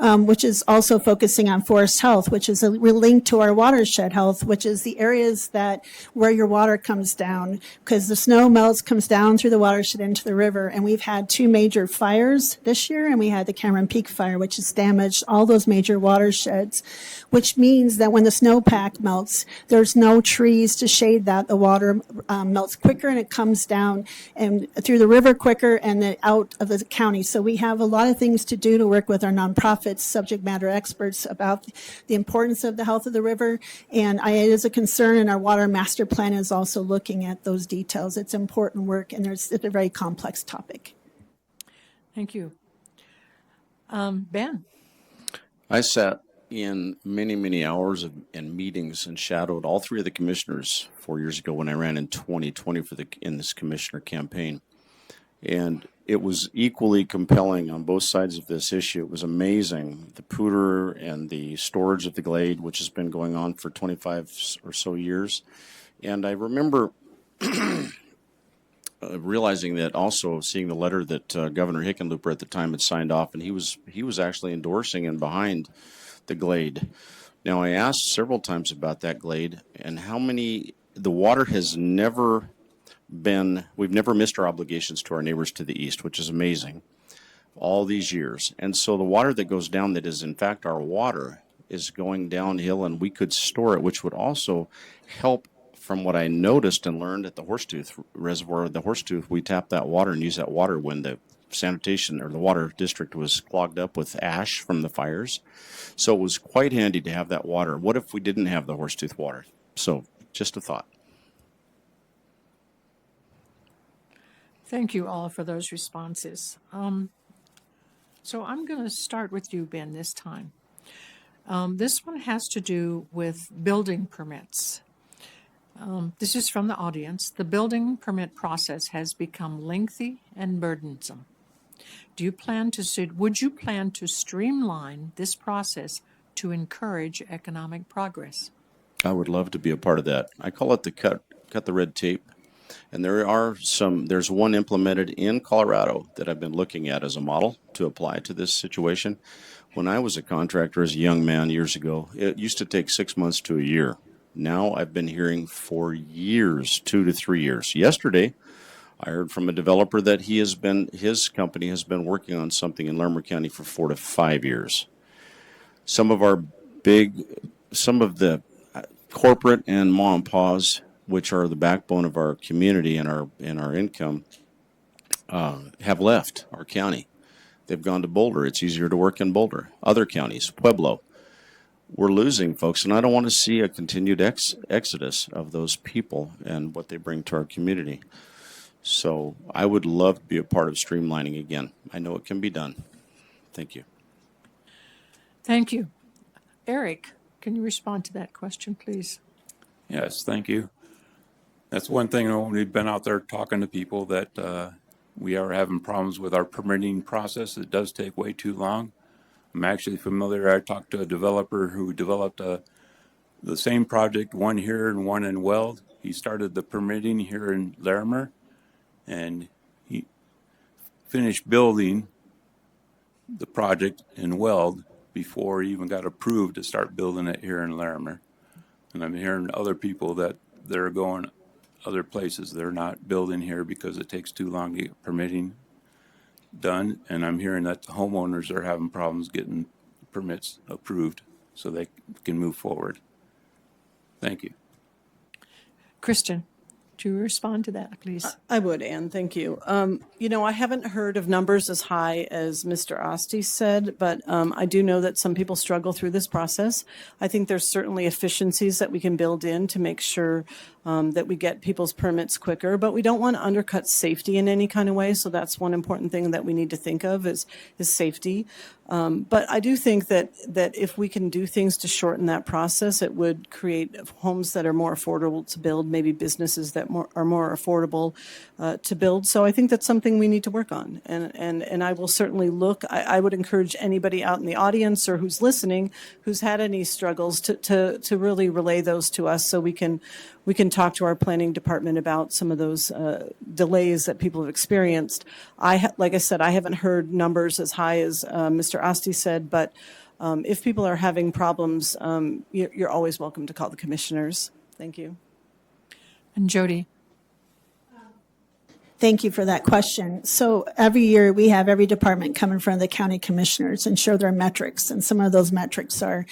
which is also focusing on forest health, which is a link to our watershed health, which is the areas that where your water comes down, because the snow melts, comes down through the watershed into the river. And we've had 2 major fires this year, and we had the Cameron Peak fire, which has damaged all those major watersheds, which means that when the snowpack melts, there's no trees to shade that. The water melts quicker and it comes down and through the river quicker and then out of the county. So we have a lot of things to do to work with our nonprofits, subject matter experts, about the importance of the health of the river. And it is a concern, and our water master plan is also looking at those details. It's important work, and it's a very complex topic. Thank you. Ben. I sat in many, many hours in meetings and shadowed all 3 of the commissioners 4 years ago when I ran in 2020 in this commissioner campaign. And it was equally compelling on both sides of this issue. It was amazing, the Poudre and the storage of the Glade, which has been going on for 25 or so years. And I remember realizing that, also seeing the letter that Governor Hickenlooper at the time had signed off, and he was actually endorsing and behind the Glade. Now, I asked several times about that Glade and the water has never we've never missed our obligations to our neighbors to the east, which is amazing, all these years. And so the water that goes down, that is in fact our water, is going downhill, and we could store it, which would also help. From what I noticed and learned at the Horsetooth Reservoir, the Horsetooth, we tap that water and use that water when the sanitation or the water district was clogged up with ash from the fires. So it was quite handy to have that water. What if we didn't have the Horsetooth water? So just a thought. Thank you all for those responses. So I'm going to start with you, Ben, this time. This one has to do with building permits. This is from the audience. The building permit process has become lengthy and burdensome. Would you plan to streamline this process to encourage economic progress? I would love to be a part of that. I call it the cut the red tape. And there's one implemented in Colorado that I've been looking at as a model to apply to this situation. When I was a contractor as a young man years ago, it used to take 6 months to a year. Now I've been hearing for years, 2 to 3 years. Yesterday, I heard from a developer that his company has been working on something in Larimer County for 4 to 5 years. Some of the corporate and mom and pa's, which are the backbone of our community and our income, have left our county. They've gone to Boulder. It's easier to work in Boulder. Other counties, Pueblo. We're losing folks, and I don't want to see a continued exodus of those people and what they bring to our community. So I would love to be a part of streamlining again. I know it can be done. Thank you. Thank you. Eric, can you respond to that question, please? Yes, thank you. That's one thing when we've been out there talking to people that we are having problems with our permitting process. It does take way too long. I'm actually familiar. I talked to a developer who developed the same project, one here and one in Weld. He started the permitting here in Larimer, and he finished building the project in Weld before he even got approved to start building it here in Larimer. And I'm hearing other people that they're going other places. They're not building here because it takes too long to get permitting done. And I'm hearing that the homeowners are having problems getting permits approved so they can move forward. Thank you. Kristen, do you respond to that, please? I would, Anne. Thank you. I haven't heard of numbers as high as Mr. Oste said, but I do know that some people struggle through this process. I think there's certainly efficiencies that we can build in to make sure that we get people's permits quicker, but we don't want to undercut safety in any kind of way. So that's one important thing that we need to think of is safety. But I do think that if we can do things to shorten that process, it would create homes that are more affordable to build, maybe businesses that are more affordable to build. So I think that's something we need to work on. And I will certainly look. I would encourage anybody out in the audience or who's listening who's had any struggles to really relay those to us so we can talk to our planning department about some of those delays that people have experienced. Like I said, I haven't heard numbers as high as Mr. Oste said, but if people are having problems, you're always welcome to call the commissioners. Thank you. And Jody. Thank you for that question. So every year we have every department come in front of the county commissioners and show their metrics. And some of those metrics are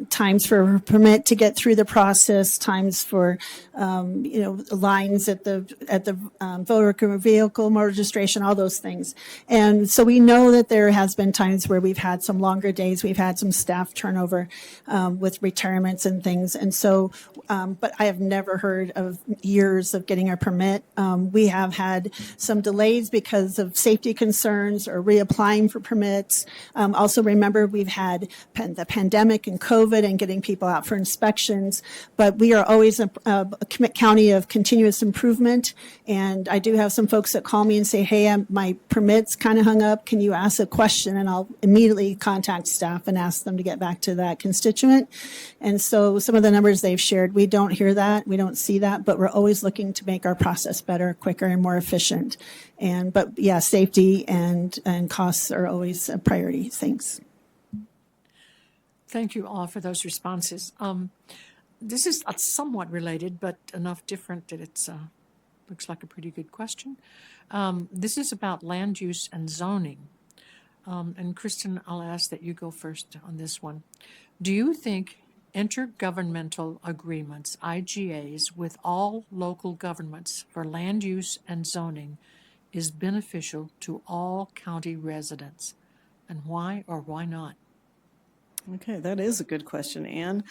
times for a permit to get through the process, times for lines at the voter vehicle registration, all those things. And so we know that there has been times where we've had some longer days, we've had some staff turnover with retirements and things. And so, but I have never heard of years of getting a permit. We have had some delays because of safety concerns or reapplying for permits. Also remember we've had the pandemic and COVID and getting people out for inspections, but we are always a county of continuous improvement. And I do have some folks that call me and say, hey, my permit's kind of hung up. Can you ask a question? And I'll immediately contact staff and ask them to get back to that constituent. And so some of the numbers they've shared, we don't hear that, we don't see that, but we're always looking to make our process better, quicker, and more efficient. But yeah, safety and costs are always a priority. Thanks. Thank you all for those responses. This is somewhat related, but enough different that it looks like a pretty good question. This is about land use and zoning. And Kristen, I'll ask that you go first on this one. Do you think intergovernmental agreements, IGAs, with all local governments for land use and zoning is beneficial to all county residents? And why or why not? Okay, that is a good question, Anne.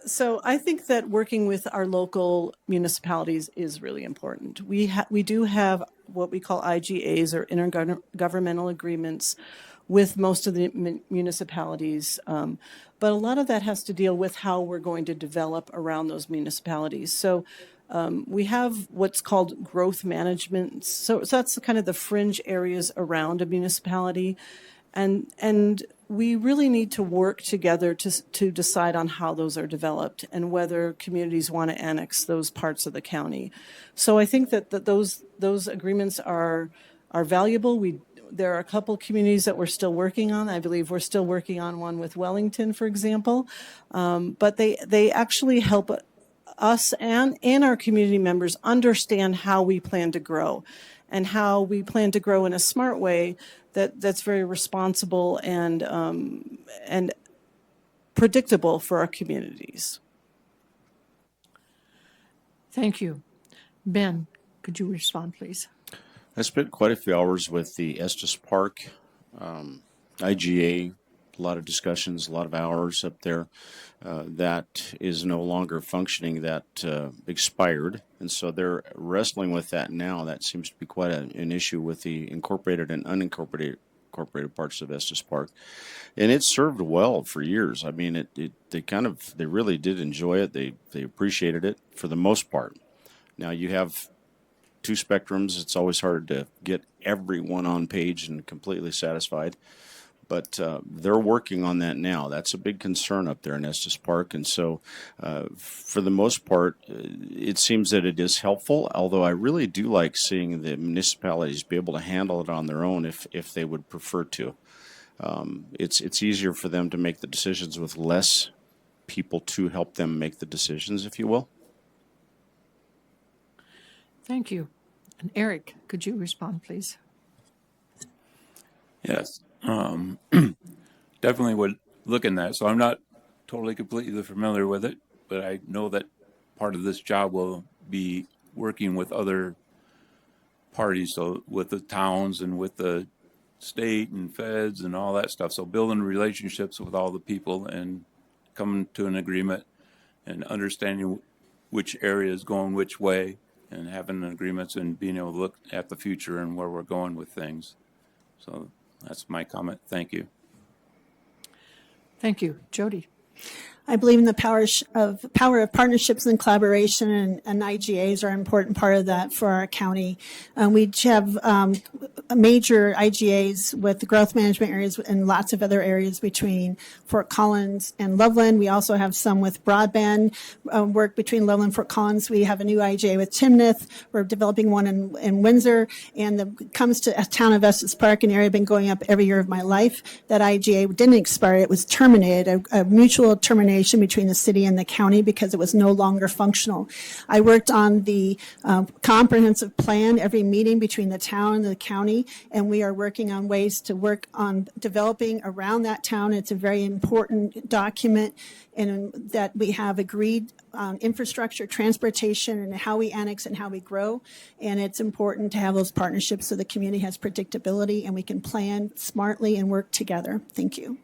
So I think that working with our local municipalities is really important. We do have what we call IGAs or intergovernmental agreements with most of the municipalities. But a lot of that has to deal with how we're going to develop around those municipalities. So we have what's called growth management. So that's kind of the fringe areas around a municipality. And we really need to work together to decide on how those are developed and whether communities want to annex those parts of the county. So I think that those agreements are valuable. There are a couple communities that we're still working on. I believe we're still working on one with Wellington, for example. But they actually help us and our community members understand how we plan to grow and how we plan to grow in a smart way that's very responsible and predictable for our communities. Thank you. Ben, could you respond, please? I spent quite a few hours with the Estes Park IGA, a lot of discussions, a lot of hours up there. That is no longer functioning, that expired. And so they're wrestling with that now. That seems to be quite an issue with the incorporated and unincorporated parts of Estes Park. And it served well for years. I mean, they really did enjoy it. They appreciated it for the most part. Now you have two spectrums. It's always hard to get everyone on page and completely satisfied. But they're working on that now. That's a big concern up there in Estes Park. And so for the most part, it seems that it is helpful, although I really do like seeing the municipalities be able to handle it on their own if they would prefer to. It's easier for them to make the decisions with less people to help them make the decisions, if you will. Thank you. And Eric, could you respond, please? Yes. Definitely would look in that. So I'm not totally completely familiar with it, but I know that part of this job will be working with other parties, so with the towns and with the state and feds and all that stuff. So building relationships with all the people and coming to an agreement and understanding which area is going which way and having agreements and being able to look at the future and where we're going with things. So that's my comment. Thank you. Thank you. Jody. I believe in the power of partnerships and collaboration, and IGAs are an important part of that for our county. We have major IGAs with the growth management areas and lots of other areas between Fort Collins and Loveland. We also have some with broadband work between Loveland and Fort Collins. We have a new IGA with Timnath. We're developing one in Windsor. And it comes to a town of Estes Park, an area I've been going up every year of my life. That IGA didn't expire. It was terminated, a mutual termination between the city and the county because it was no longer functional. I worked on the comprehensive plan every meeting between the town and the county, and we are working on ways to work on developing around that town. It's a very important document and that we have agreed on infrastructure, transportation, and how we annex and how we grow. And it's important to have those partnerships so the community has predictability and we can plan smartly and work together. Thank you.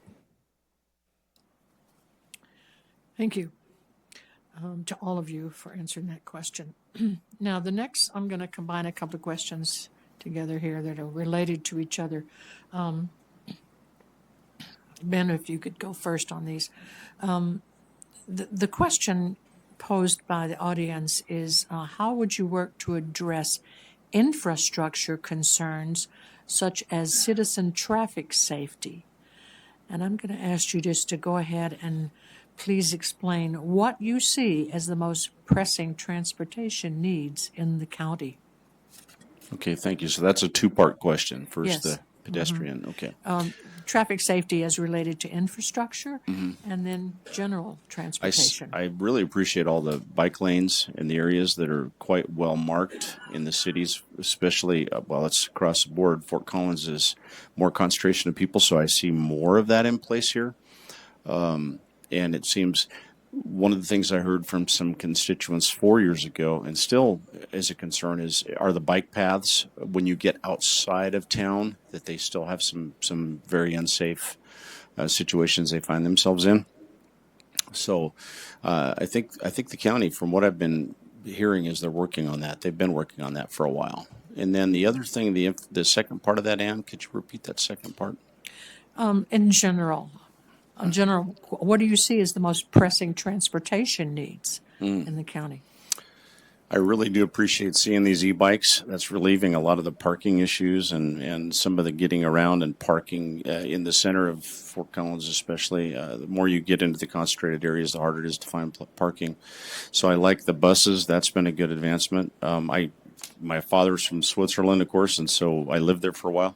Thank you to all of you for answering that question. Now, the next, I'm going to combine a couple of questions together here that are related to each other. Ben, if you could go first on these. The question posed by the audience is, how would you work to address infrastructure concerns such as citizen traffic safety? And I'm going to ask you just to go ahead and please explain what you see as the most pressing transportation needs in the county. Okay, thank you. So that's a two-part question. First, Yes. the pedestrian. Okay. Traffic safety as related to infrastructure and then general transportation. I really appreciate all the bike lanes in the areas that are quite well marked in the cities, especially, well, it's across the board. Fort Collins is more concentration of people, so I see more of that in place here. And it seems one of the things I heard from some constituents 4 years ago, and still is a concern, are the bike paths when you get outside of town, that they still have some very unsafe situations they find themselves in. So I think the county, from what I've been hearing, is they're working on that. They've been working on that for a while. And then the other thing, the second part of that, Ann, could you repeat that second part? In general, what do you see as the most pressing transportation needs in the county? I really do appreciate seeing these e-bikes. That's relieving a lot of the parking issues and some of the getting around and parking in the center of Fort Collins, especially. The more you get into the concentrated areas, the harder it is to find parking. So I like the buses. That's been a good advancement. My father's from Switzerland, of course, and so I lived there for a while.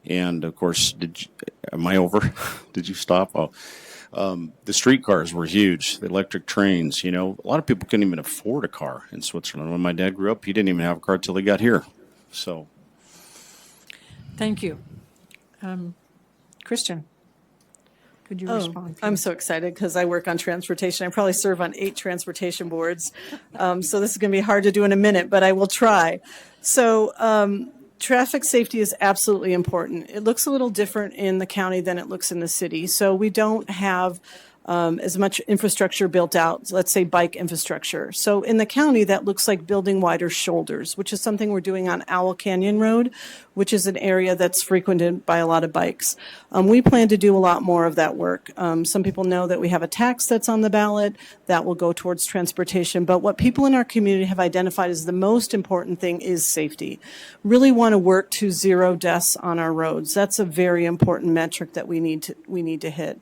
And of course, am I over? Did you stop? Oh. The streetcars were huge. The electric trains, a lot of people couldn't even afford a car in Switzerland. When my dad grew up, he didn't even have a car till he got here. So, Thank you. Christian, could you respond? I'm so excited because I work on transportation. I probably serve on 8 transportation boards. So this is going to be hard to do in a minute, but I will try. So traffic safety is absolutely important. It looks a little different in the county than it looks in the city. So we don't have as much infrastructure built out, let's say bike infrastructure. So in the county, that looks like building wider shoulders, which is something we're doing on Owl Canyon Road, which is an area that's frequented by a lot of bikes. We plan to do a lot more of that work. Some people know that we have a tax that's on the ballot that will go towards transportation, but what people in our community have identified as the most important thing is safety. Really want to work to 0 deaths on our roads. That's a very important metric that we need to hit.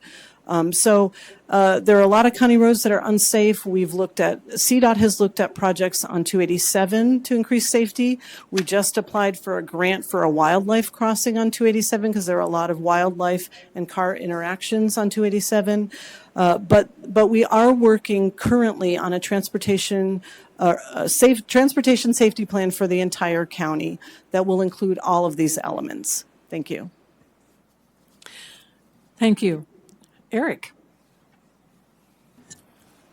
So there are a lot of county roads that are unsafe. CDOT has looked at projects on 287 to increase safety. We just applied for a grant for a wildlife crossing on 287 because there are a lot of wildlife and car interactions on 287. But we are working currently on a transportation safety plan for the entire county that will include all of these elements. Thank you. Thank you. Eric.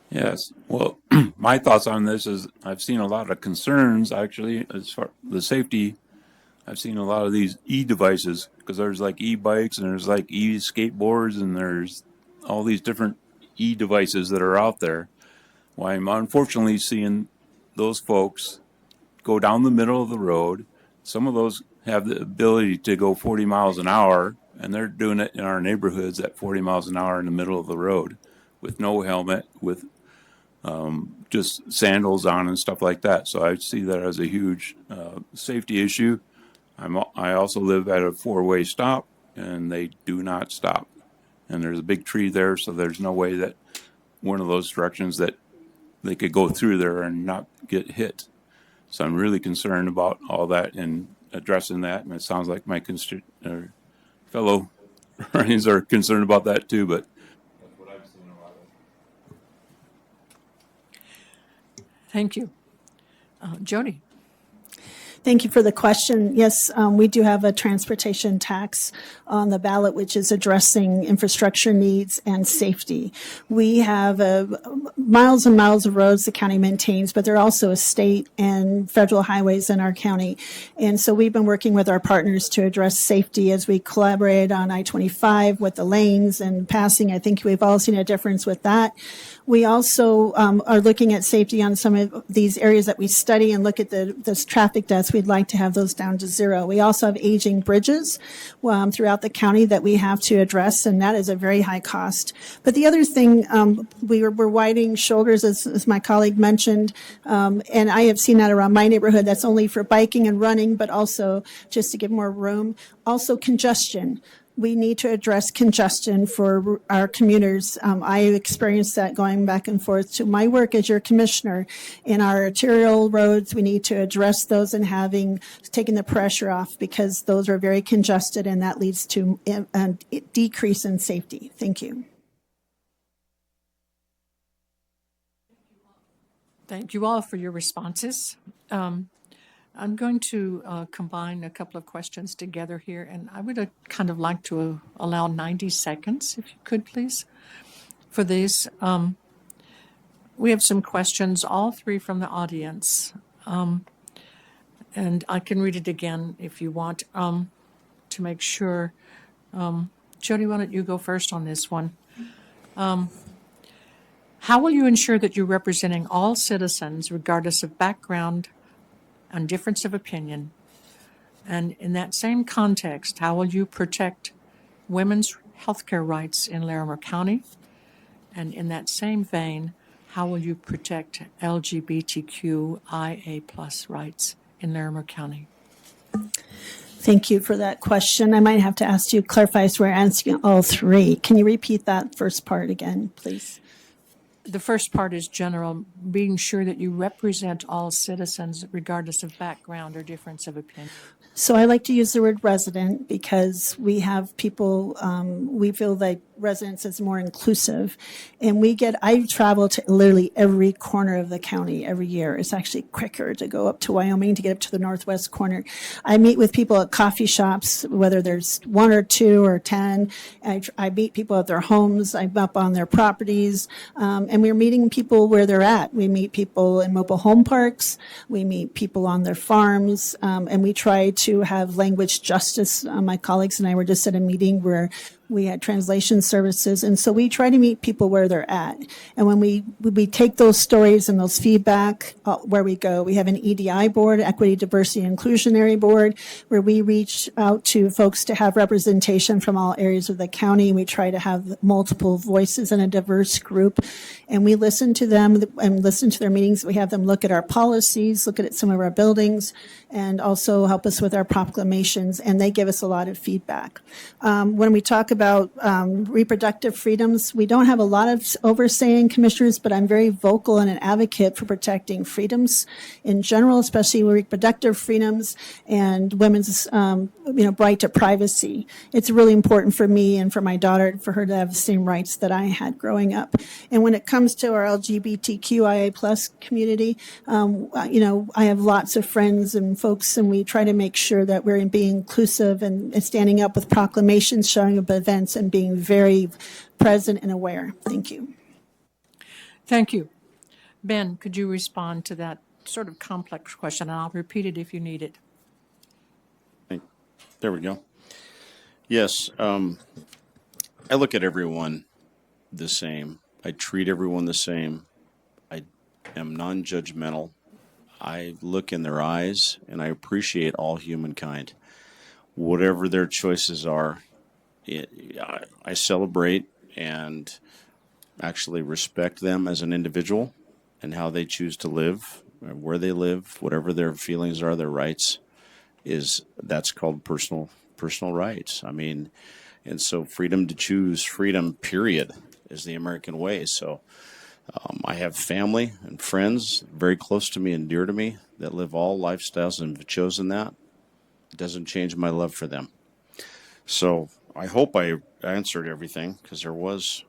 Yes. Well, my thoughts on this is I've seen a lot of concerns actually as far the safety. I've seen a lot of these e-devices because there's like e-bikes and there's like e-skateboards and there's all these different e-devices that are out there. Well, I'm unfortunately seeing those folks go down the middle of the road. Some of those have the ability to go 40 miles an hour, and they're doing it in our neighborhoods at 40 miles an hour in the middle of the road with no helmet, with just sandals on and stuff like that. So I see that as a huge safety issue. I also live at a 4-way stop, and they do not stop. And there's a big tree there, so there's no way that one of those directions that they could go through there and not get hit. So I'm really concerned about all that and addressing that. And it sounds like my fellow Ryan's are concerned about that too, but that's what I've seen a lot of. Thank you. Jody. Thank you for the question. Yes, we do have a transportation tax on the ballot, which is addressing infrastructure needs and safety. We have miles and miles of roads the county maintains, but there are also state and federal highways in our county. And so we've been working with our partners to address safety as we collaborate on I-25 with the lanes and passing. I think we've all seen a difference with that. We also are looking at safety on some of these areas that we study and look at the traffic deaths. We'd like to have those down to 0. We also have aging bridges throughout the county that we have to address, and that is a very high cost. But the other thing, we're widening shoulders, as my colleague mentioned, and I have seen that around my neighborhood. That's only for biking and running, but also just to give more room. Also congestion. We need to address congestion for our commuters. I experienced that going back and forth to my work as your commissioner. In our arterial roads, we need to address those and taking the pressure off because those are very congested and that leads to a decrease in safety. Thank you. Thank you all for your responses. I'm going to combine a couple of questions together here, and I would kind of like to allow 90 seconds, if you could, please, for these. We have some questions, all 3 from the audience, and I can read it again if you want to make sure. Jody, why don't you go first on this one? How will you ensure that you're representing all citizens, regardless of background and difference of opinion? And in that same context, how will you protect women's health care rights in Larimer County? And in that same vein, how will you protect LGBTQIA plus rights in Larimer County? Thank you for that question. I might have to ask you to clarify, so we're answering all three. Can you repeat that first part again, please? The first part is general, being sure that you represent all citizens regardless of background or difference of opinion. So I like to use the word resident because we have people, we feel like residents is more inclusive. And I travel to literally every corner of the county every year. It's actually quicker to go up to Wyoming to get up to the northwest corner. I meet with people at coffee shops, whether there's 1 or 2 or 10. I meet people at their homes. I'm up on their properties. And we're meeting people where they're at. We meet people in mobile home parks. We meet people on their farms. And we try to have language justice. My colleagues and I were just at a meeting where we had translation services. And so we try to meet people where they're at. And when we take those stories and those feedback where we go, we have an EDI board, Equity, Diversity, Inclusionary Board, where we reach out to folks to have representation from all areas of the county. We try to have multiple voices in a diverse group. And we listen to them and listen to their meetings. We have them look at our policies, look at some of our buildings, and also help us with our proclamations. And they give us a lot of feedback. When we talk about reproductive freedoms, we don't have a lot of oversight, commissioners, but I'm very vocal and an advocate for protecting freedoms in general, especially reproductive freedoms and women's right to privacy. It's really important for me and for my daughter for her to have the same rights that I had growing up. And when it comes to our LGBTQIA plus community, I have lots of friends and folks, and we try to make sure that we're being inclusive and standing up with proclamations, showing up events, and being very present and aware. Thank you. Thank you. Ben, could you respond to that sort of complex question? And I'll repeat it if you need it. There we go. Yes, I look at everyone the same. I treat everyone the same. I am non-judgmental. I look in their eyes and I appreciate all humankind. Whatever their choices are, I celebrate and actually respect them as an individual and how they choose to live, where they live, whatever their feelings are, their rights, that's called personal rights. I mean, and so freedom to choose, freedom, period, is the American way. So I have family and friends very close to me and dear to me that live all lifestyles and have chosen that. It doesn't change my love for them. So I hope I answered everything, because there was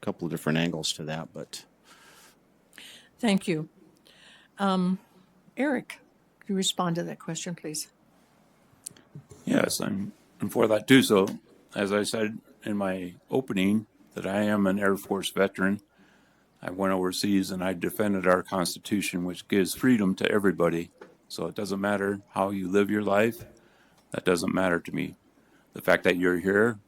a couple of different angles to that. But thank you. Eric, could you respond to that question, please? Yes, I'm for that too. So, as I said in my opening, that I am an Air Force veteran. I went overseas and I defended our Constitution, which gives freedom to everybody. So it doesn't matter how you live your life. That doesn't matter to me. The fact that you're here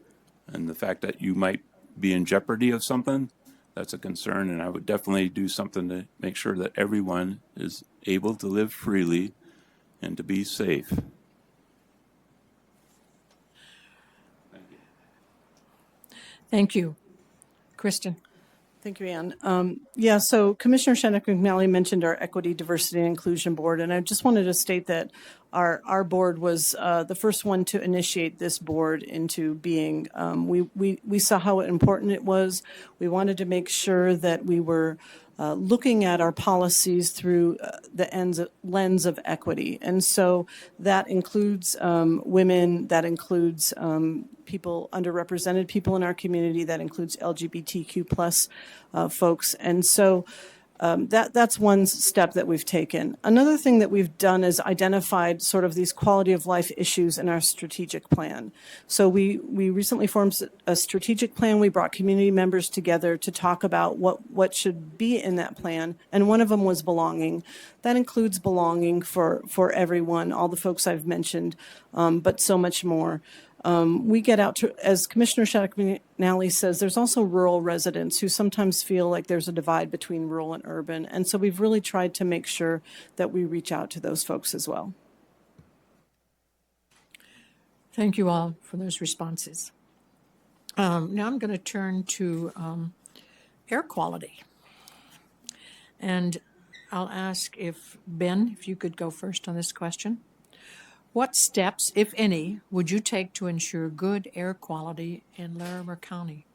and the fact that you might be in jeopardy of something, that's a concern. And I would definitely do something to make sure that everyone is able to live freely and to be safe. Thank you. Kristen. Thank you, Ann. So Commissioner Shannon McNally mentioned our Equity, Diversity, and Inclusion Board, and I just wanted to state that our board was the first one to initiate this board into being. We saw how important it was. We wanted to make sure that we were looking at our policies through the lens of equity. And so that includes women, that includes people, underrepresented people in our community, that includes LGBTQ plus folks. And so that's one step that we've taken. Another thing that we've done is identified sort of these quality of life issues in our strategic plan. So we recently formed a strategic plan. We brought community members together to talk about what should be in that plan. And one of them was belonging. That includes belonging for everyone, all the folks I've mentioned, but so much more. We get out to, as Commissioner Shattuck McNally says, there's also rural residents who sometimes feel like there's a divide between rural and urban. And so we've really tried to make sure that we reach out to those folks as well. Thank you all for those responses. Now I'm going to turn to air quality. And I'll ask if Ben, if you could go first on this question. What steps, if any, would you take to ensure good air quality in Larimer County?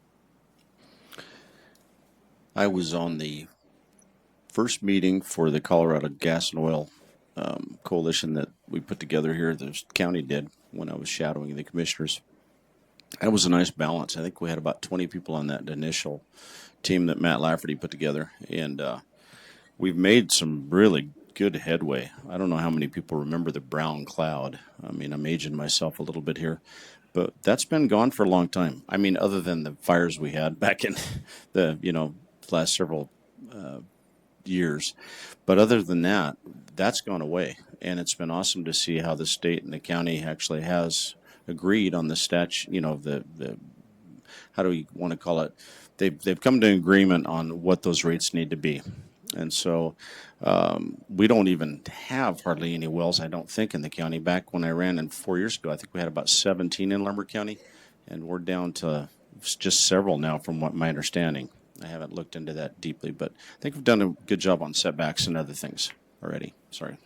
I was on the first meeting for the Colorado Gas and Oil coalition that we put together here, the county did, when I was shadowing the commissioners. That was a nice balance. I think we had about 20 people on that initial team that Matt Lafferty put together, and we've made some really good headway. I don't know how many people remember the brown cloud. I mean, I'm aging myself a little bit here, but that's been gone for a long time. I mean, other than the fires we had back in the last several years, but other than that, that's gone away, and it's been awesome to see how the state and the county actually has agreed on the statute. The how do we want to call it? They've come to an agreement on what those rates need to be. And so we don't even have hardly any wells, I don't think, in the county. Back when I ran in 4 years ago, I think we had about 17 in Larimer County, and we're down to just several now from what my understanding. I haven't looked into that deeply, but I think we've done a good job on setbacks and other things already. Sorry.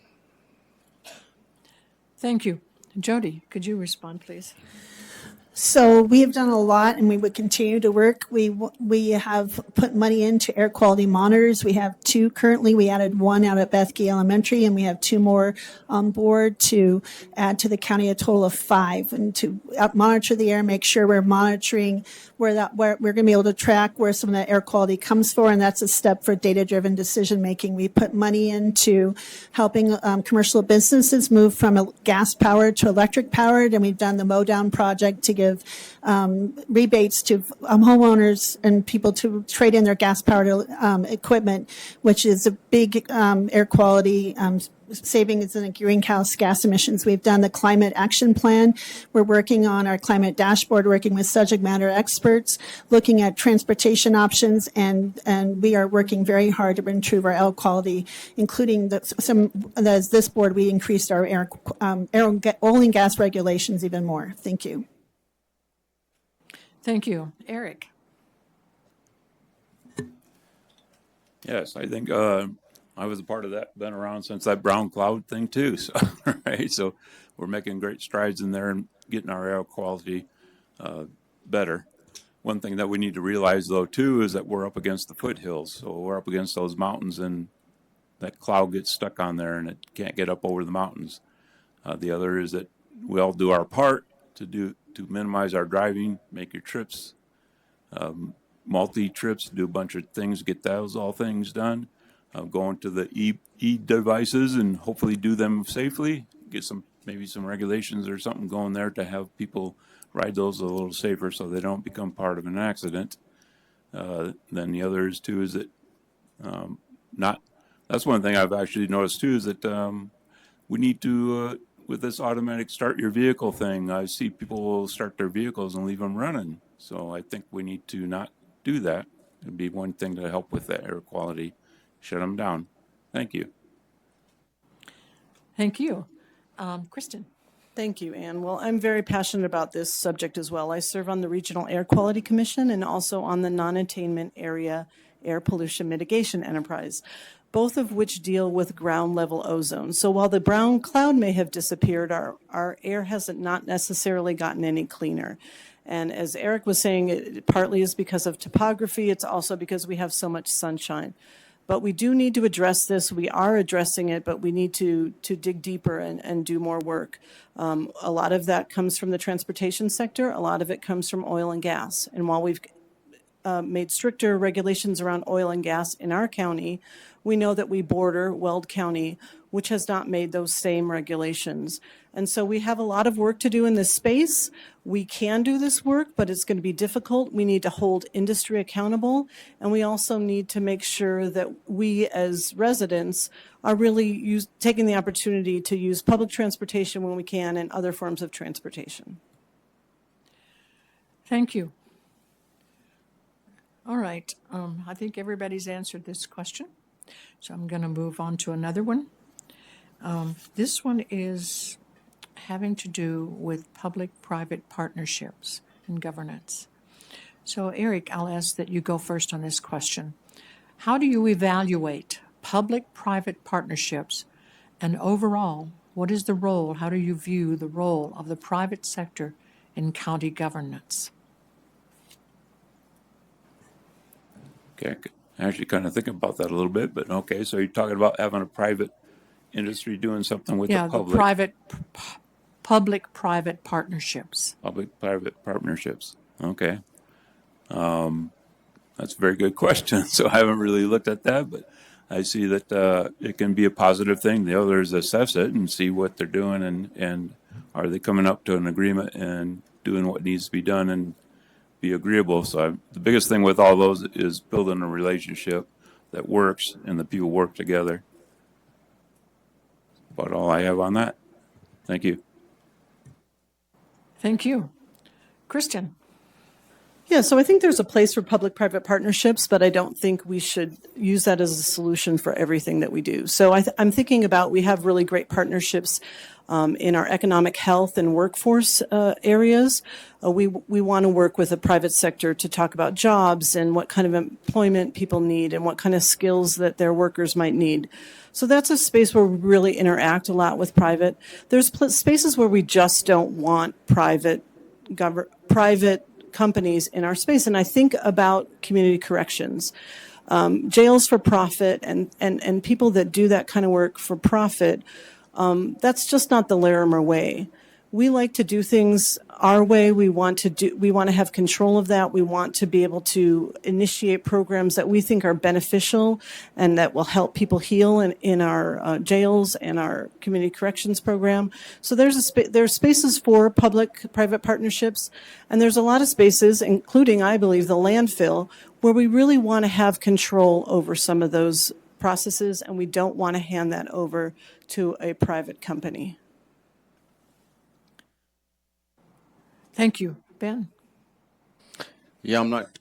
Thank you. Jody, could you respond, please? So we have done a lot, and we would continue to work. We have put money into air quality monitors. We have 2 currently. We added 1 out at Bethke Elementary, and we have 2 more on board to add to the county, a total of 5, and to monitor the air, make sure we're monitoring where we're going to be able to track where some of that air quality comes from, and that's a step for data-driven decision making. We put money into helping commercial businesses move from gas powered to electric powered, and we've done the mow down project to give rebates to homeowners and people to trade in their gas-powered equipment, which is a big air quality savings in greenhouse gas emissions. We've done the climate action plan. We're working on our climate dashboard, working with subject matter experts, looking at transportation options, and we are working very hard to improve our air quality, including as this board, we increased our oil and gas regulations even more. Thank you. Thank you. Eric. Yes, I think I was a part of that, been around since that brown cloud thing too. So, right, so we're making great strides in there and getting our air quality better. One thing that we need to realize though too is that we're up against the foothills. So we're up against those mountains, and that cloud gets stuck on there and it can't get up over the mountains. The other is that we all do our part to minimize our driving, make your trips, multi-trips, do a bunch of things, get those all things done. Go into the e-devices and hopefully do them safely. Get maybe some regulations or something going there to have people ride those a little safer so they don't become part of an accident. Then the other is too is that that's one thing I've actually noticed too is that we need to with this automatic start your vehicle thing, I see people will start their vehicles and leave them running. So I think we need to not do that. It'd be one thing to help with that air quality. Shut them down. Thank you. Thank you. Kristen. Thank you, Ann. Well, I'm very passionate about this subject as well. I serve on the Regional Air Quality Commission and also on the Non-Attainment Area Air Pollution Mitigation Enterprise, both of which deal with ground level ozone. So while the brown cloud may have disappeared, our air hasn't not necessarily gotten any cleaner. And as Eric was saying, it partly is because of topography. It's also because we have so much sunshine. But we do need to address this. We are addressing it, but we need to dig deeper and do more work. A lot of that comes from the transportation sector. A lot of it comes from oil and gas. And while we've made stricter regulations around oil and gas in our county, we know that we border Weld County, which has not made those same regulations. And so we have a lot of work to do in this space. We can do this work, but it's going to be difficult. We need to hold industry accountable, and we also need to make sure that we as residents are really taking the opportunity to use public transportation when we can and other forms of transportation. Thank you. All right. I think everybody's answered this question, so I'm going to move on to another one. This one is having to do with public-private partnerships and governance. So, Eric, I'll ask that you go first on this question. How do you evaluate public-private partnerships, and overall, what is the role, how do you view the role of the private sector in county governance? Okay, I actually kind of think about that a little bit, but okay, so you're talking about having a private industry doing something with the public. Public-private partnerships. Public-private partnerships. Okay. That's a very good question. So I haven't really looked at that, but I see that it can be a positive thing. The others assess it and see what they're doing and are they coming up to an agreement and doing what needs to be done and be agreeable. So the biggest thing with all those is building a relationship that works and the people work together. About all I have on that. Thank you. Thank you. Kristen? Yeah, so I think there's a place for public-private partnerships, but I don't think we should use that as a solution for everything that we do. So I'm thinking about, we have really great partnerships in our economic health and workforce areas. We want to work with the private sector to talk about jobs and what kind of employment people need and what kind of skills that their workers might need. So that's a space where we really interact a lot with private. There's spaces where we just don't want private companies in our space. And I think about community corrections, jails for profit and people that do that kind of work for profit. That's just not the Larimer way. We like to do things our way. We want to have control of that. We want to be able to initiate programs that we think are beneficial and that will help people heal in our jails and our community corrections program. So there's spaces for public-private partnerships, and there's a lot of spaces, including, I believe, the landfill, where we really want to have control over some of those processes, and we don't want to hand that over to a private company. Thank you. Ben? Yeah, I'm not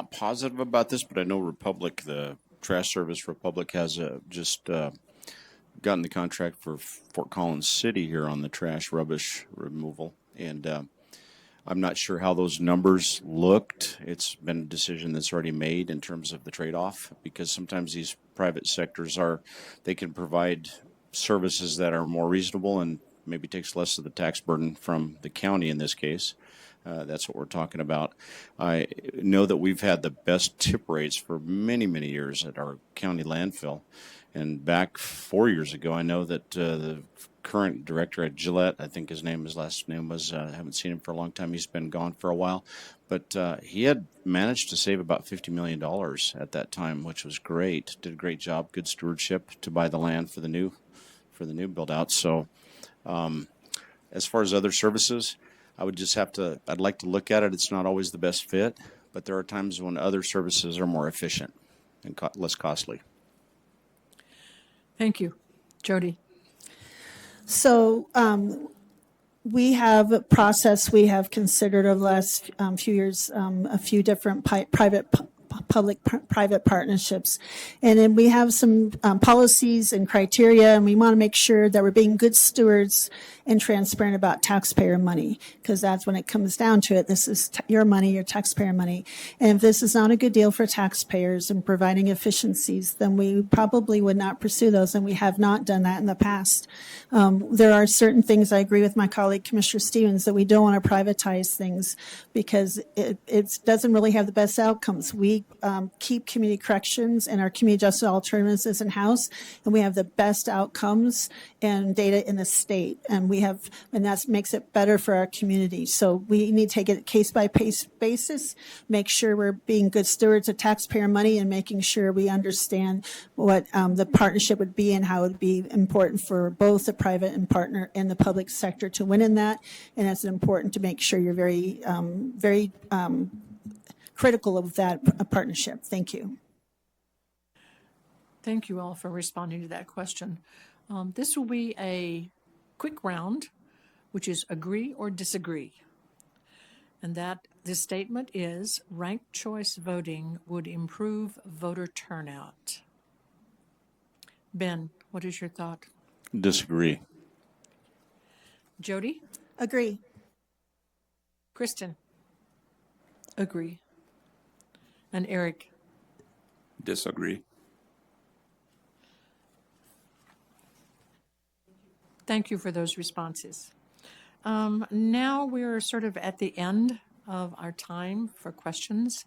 positive about this, but I know Republic, the trash service Republic, has just gotten the contract for Fort Collins City here on the trash rubbish removal. And I'm not sure how those numbers looked. It's been a decision that's already made in terms of the trade-off, because sometimes these private sectors they can provide services that are more reasonable and maybe takes less of the tax burden from the county in this case. That's what we're talking about. I know that we've had the best tip rates for many, many years at our county landfill. And back 4 years ago, I know that the current director at Gillette, I think his last name was, I haven't seen him for a long time. He's been gone for a while. But he had managed to save about $50 million at that time, which was great. Did a great job, good stewardship to buy the land for the new build out. So as far as other services, I'd like to look at it. It's not always the best fit, but there are times when other services are more efficient and less costly. Thank you. Jody? So we have a process we have considered over the last few years, a few different public-private partnerships. And then we have some policies and criteria, and we want to make sure that we're being good stewards and transparent about taxpayer money, because that's when it comes down to it. This is your money, your taxpayer money. And if this is not a good deal for taxpayers and providing efficiencies, then we probably would not pursue those, and we have not done that in the past. There are certain things, I agree with my colleague, Commissioner Stevens, that we don't want to privatize things because it doesn't really have the best outcomes. We keep community corrections and our community justice alternatives in-house, and we have the best outcomes and data in the state, and that makes it better for our community. So we need to take it case by case basis, make sure we're being good stewards of taxpayer money, and making sure we understand what the partnership would be and how it would be important for both the private and partner and the public sector to win in that. And it's important to make sure you're very critical of that partnership. Thank you. Thank you all for responding to that question. This will be a quick round, which is agree or disagree. And that this statement is ranked choice voting would improve voter turnout. Ben, what is your thought? Disagree. Jody? Agree. Kristen? Agree. And Eric? Disagree. Thank you for those responses. Now we're sort of at the end of our time for questions.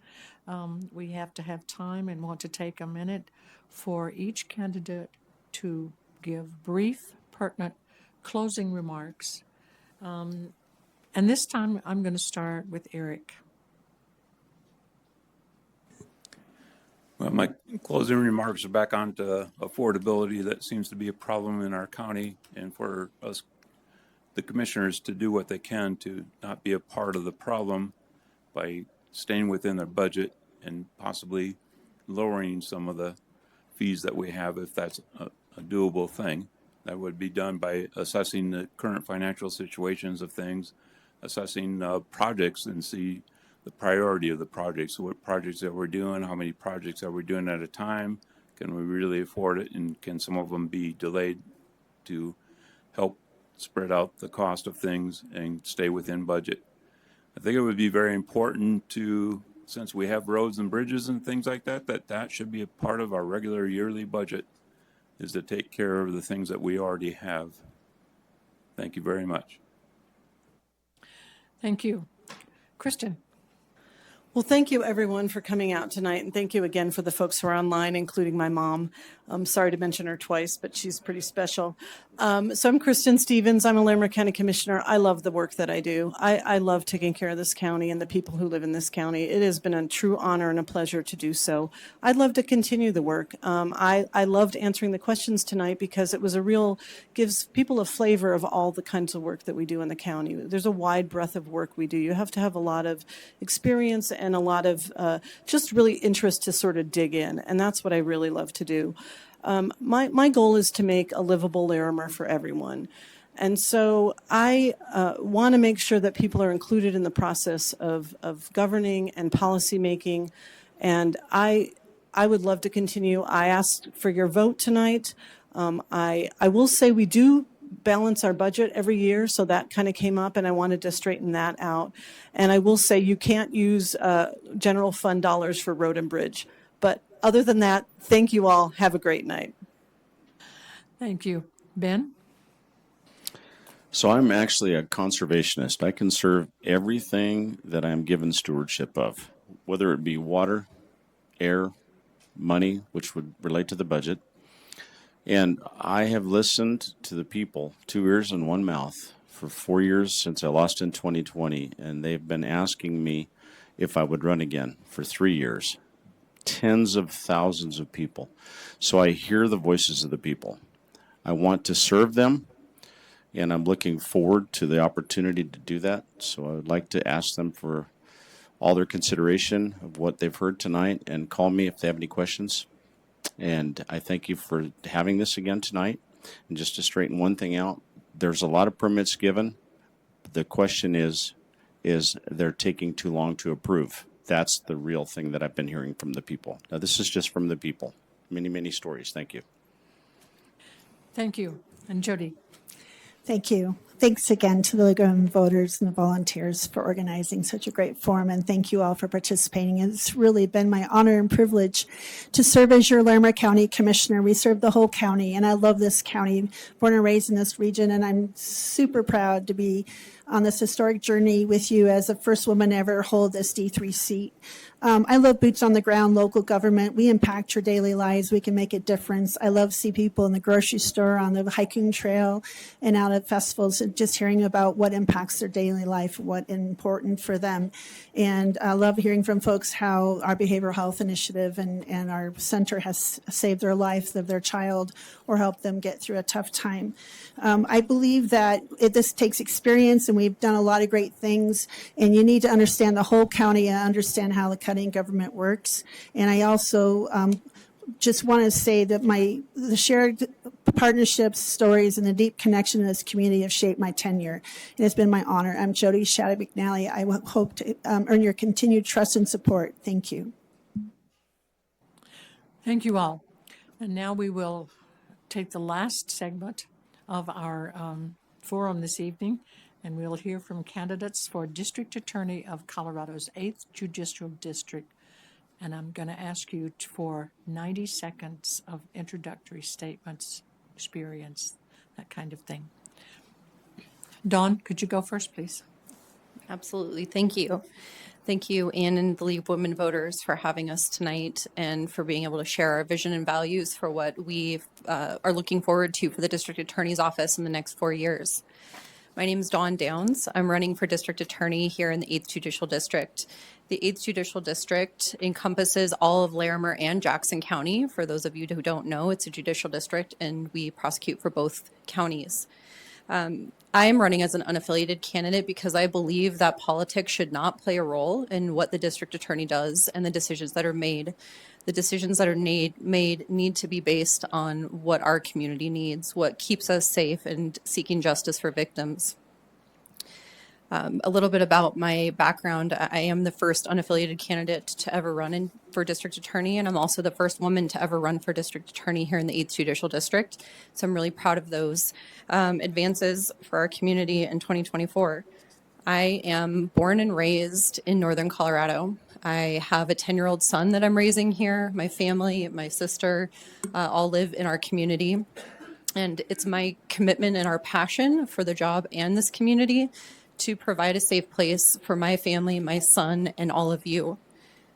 We have to have time and want to take a minute for each candidate to give brief, pertinent closing remarks. And this time I'm going to start with Eric. Well, my closing remarks are back onto affordability. That seems to be a problem in our county, and for us, the commissioners, to do what they can to not be a part of the problem by staying within their budget and possibly lowering some of the fees that we have, if that's a doable thing. That would be done by assessing the current financial situations of things, assessing projects, and see the priority of the projects. So what projects that we're doing, how many projects are we doing at a time? Can we really afford it? And can some of them be delayed to help spread out the cost of things and stay within budget? I think it would be very important to, since we have roads and bridges and things like that, that should be a part of our regular yearly budget, is to take care of the things that we already have. Thank you very much. Thank you. Kristen. Well, thank you, everyone, for coming out tonight, and thank you again for the folks who are online, including my mom. I'm sorry to mention her twice, but she's pretty special. So I'm Kristen Stevens. I'm a Larimer County Commissioner. I love the work that I do. I love taking care of this county and the people who live in this county. It has been a true honor and a pleasure to do so. I'd love to continue the work. I loved answering the questions tonight because it was gives people a flavor of all the kinds of work that we do in the county. There's a wide breadth of work we do. You have to have a lot of experience and a lot of just really interest to sort of dig in, and that's what I really love to do. My goal is to make a livable Larimer for everyone. And so I want to make sure that people are included in the process of governing and policy making. And I would love to continue. I asked for your vote tonight. I will say we do balance our budget every year, so that kind of came up, and I wanted to straighten that out. And I will say you can't use general fund dollars for road and bridge. But other than that, thank you all. Have a great night. Thank you. Ben? So I'm actually a conservationist. I conserve everything that I'm given stewardship of, whether it be water, air, money, which would relate to the budget. And I have listened to the people, 2 ears and 1 mouth, for 4 years since I lost in 2020. And they've been asking me if I would run again for 3 years. Tens of thousands of people. So I hear the voices of the people. I want to serve them, and I'm looking forward to the opportunity to do that. So I would like to ask them for all their consideration of what they've heard tonight, and call me if they have any questions. And I thank you for having this again tonight. And just to straighten one thing out, there's a lot of permits given. The question is they're taking too long to approve. That's the real thing that I've been hearing from the people. Now, this is just from the people. Many, many stories. Thank you. Thank you. And Jody? Thank you. Thanks again to the League of Women Voters and the volunteers for organizing such a great forum, and thank you all for participating. It's really been my honor and privilege to serve as your Larimer County Commissioner. We serve the whole county, and I love this county, born and raised in this region, and I'm super proud to be on this historic journey with you as the first woman ever hold this D3 seat. I love boots on the ground, local government. We impact your daily lives. We can make a difference. I love to see people in the grocery store, on the hiking trail, and out at festivals, and just hearing about what impacts their daily life, what is important for them. And I love hearing from folks how our behavioral health initiative and our center has saved their life of their child or helped them get through a tough time. I believe that this takes experience, and we've done a lot of great things, and you need to understand the whole county and understand how the county government works. And I also just want to say that the shared partnerships, stories, and the deep connection in this community have shaped my tenure. And it's been my honor. I'm Jody Shadow McNally. I hope to earn your continued trust and support. Thank you. Thank you all. And now we will take the last segment of our forum this evening, and we'll hear from candidates for District Attorney of Colorado's 8th Judicial District. And I'm going to ask you for 90 seconds of introductory statements, experience, that kind of thing. Dawn, could you go first, please? Absolutely. Thank you. Thank you, Ann and the League of Women Voters, for having us tonight and for being able to share our vision and values for what we are looking forward to for the District Attorney's Office in the next 4 years. My name is Dawn Downs. I'm running for District Attorney here in the 8th Judicial District. The 8th Judicial District encompasses all of Larimer and Jackson County. For those of you who don't know, it's a judicial district and we prosecute for both counties. I am running as an unaffiliated candidate because I believe that politics should not play a role in what the district attorney does and the decisions that are made. The decisions that are made need to be based on what our community needs, what keeps us safe, and seeking justice for victims. A little bit about my background. I am the first unaffiliated candidate to ever run for district attorney, and I'm also the first woman to ever run for district attorney here in the 8th Judicial District. So I'm really proud of those advances for our community in 2024. I am born and raised in Northern Colorado. I have a 10-year-old son that I'm raising here. My family, my sister, all live in our community. And it's my commitment and our passion for the job and this community to provide a safe place for my family, my son, and all of you.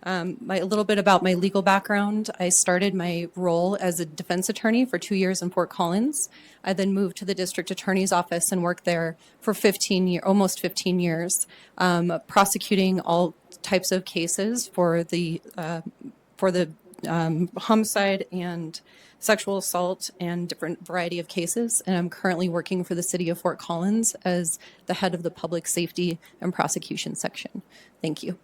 A little bit about my legal background. I started my role as a defense attorney for 2 years in Fort Collins. I then moved to the district attorney's office and worked there for almost 15 years, prosecuting all types of cases for the homicide and sexual assault and different variety of cases. And I'm currently working for the city of Fort Collins as the head of the public safety and prosecution section. Thank you.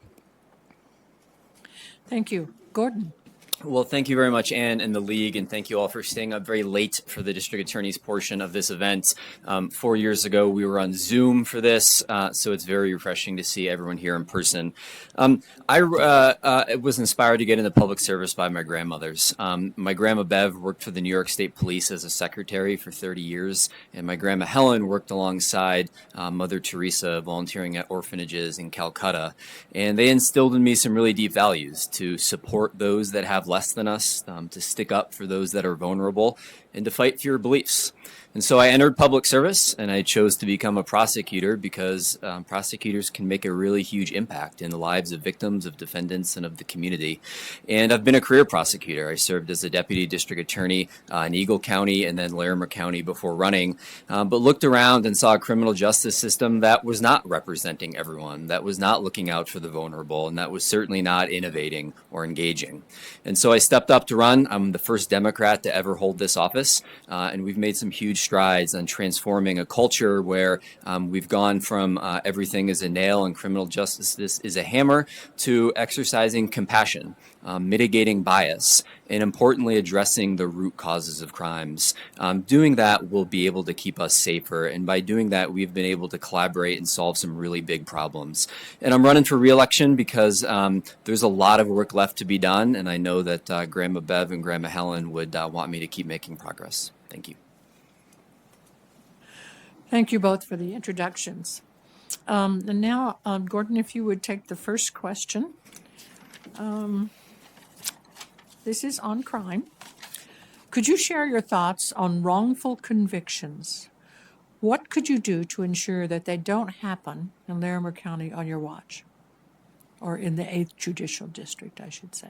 Thank you. Gordon. Well, thank you very much, Ann and the League, and thank you all for staying up very late for the District Attorney's portion of this event. 4 years ago, we were on Zoom for this, so it's very refreshing to see everyone here in person. I was inspired to get into public service by my grandmothers. My grandma Bev worked for the New York State Police as a secretary for 30 years, and my grandma Helen worked alongside Mother Teresa, volunteering at orphanages in Calcutta. And they instilled in me some really deep values to support those that have less than us, to stick up for those that are vulnerable, and to fight for your beliefs. And so I entered public service, and I chose to become a prosecutor because prosecutors can make a really huge impact in the lives of victims, of defendants, and of the community. And I've been a career prosecutor. I served as a deputy district attorney in Eagle County and then Larimer County before running, but looked around and saw a criminal justice system that was not representing everyone, that was not looking out for the vulnerable, and that was certainly not innovating or engaging. And so I stepped up to run. I'm the first Democrat to ever hold this office, and we've made some huge strides on transforming a culture where we've gone from everything is a nail and criminal justice is a hammer to exercising compassion, mitigating bias, and importantly addressing the root causes of crimes. Doing that will be able to keep us safer, and by doing that we've been able to collaborate and solve some really big problems. And I'm running for re-election because there's a lot of work left to be done, and I know that Grandma Bev and Grandma Helen would want me to keep making progress. Thank you. Thank you both for the introductions. And now, Gordon, if you would take the first question. This is on crime. Could you share your thoughts on wrongful convictions? What could you do to ensure that they don't happen in Larimer County on your watch? Or in the 8th Judicial District, I should say.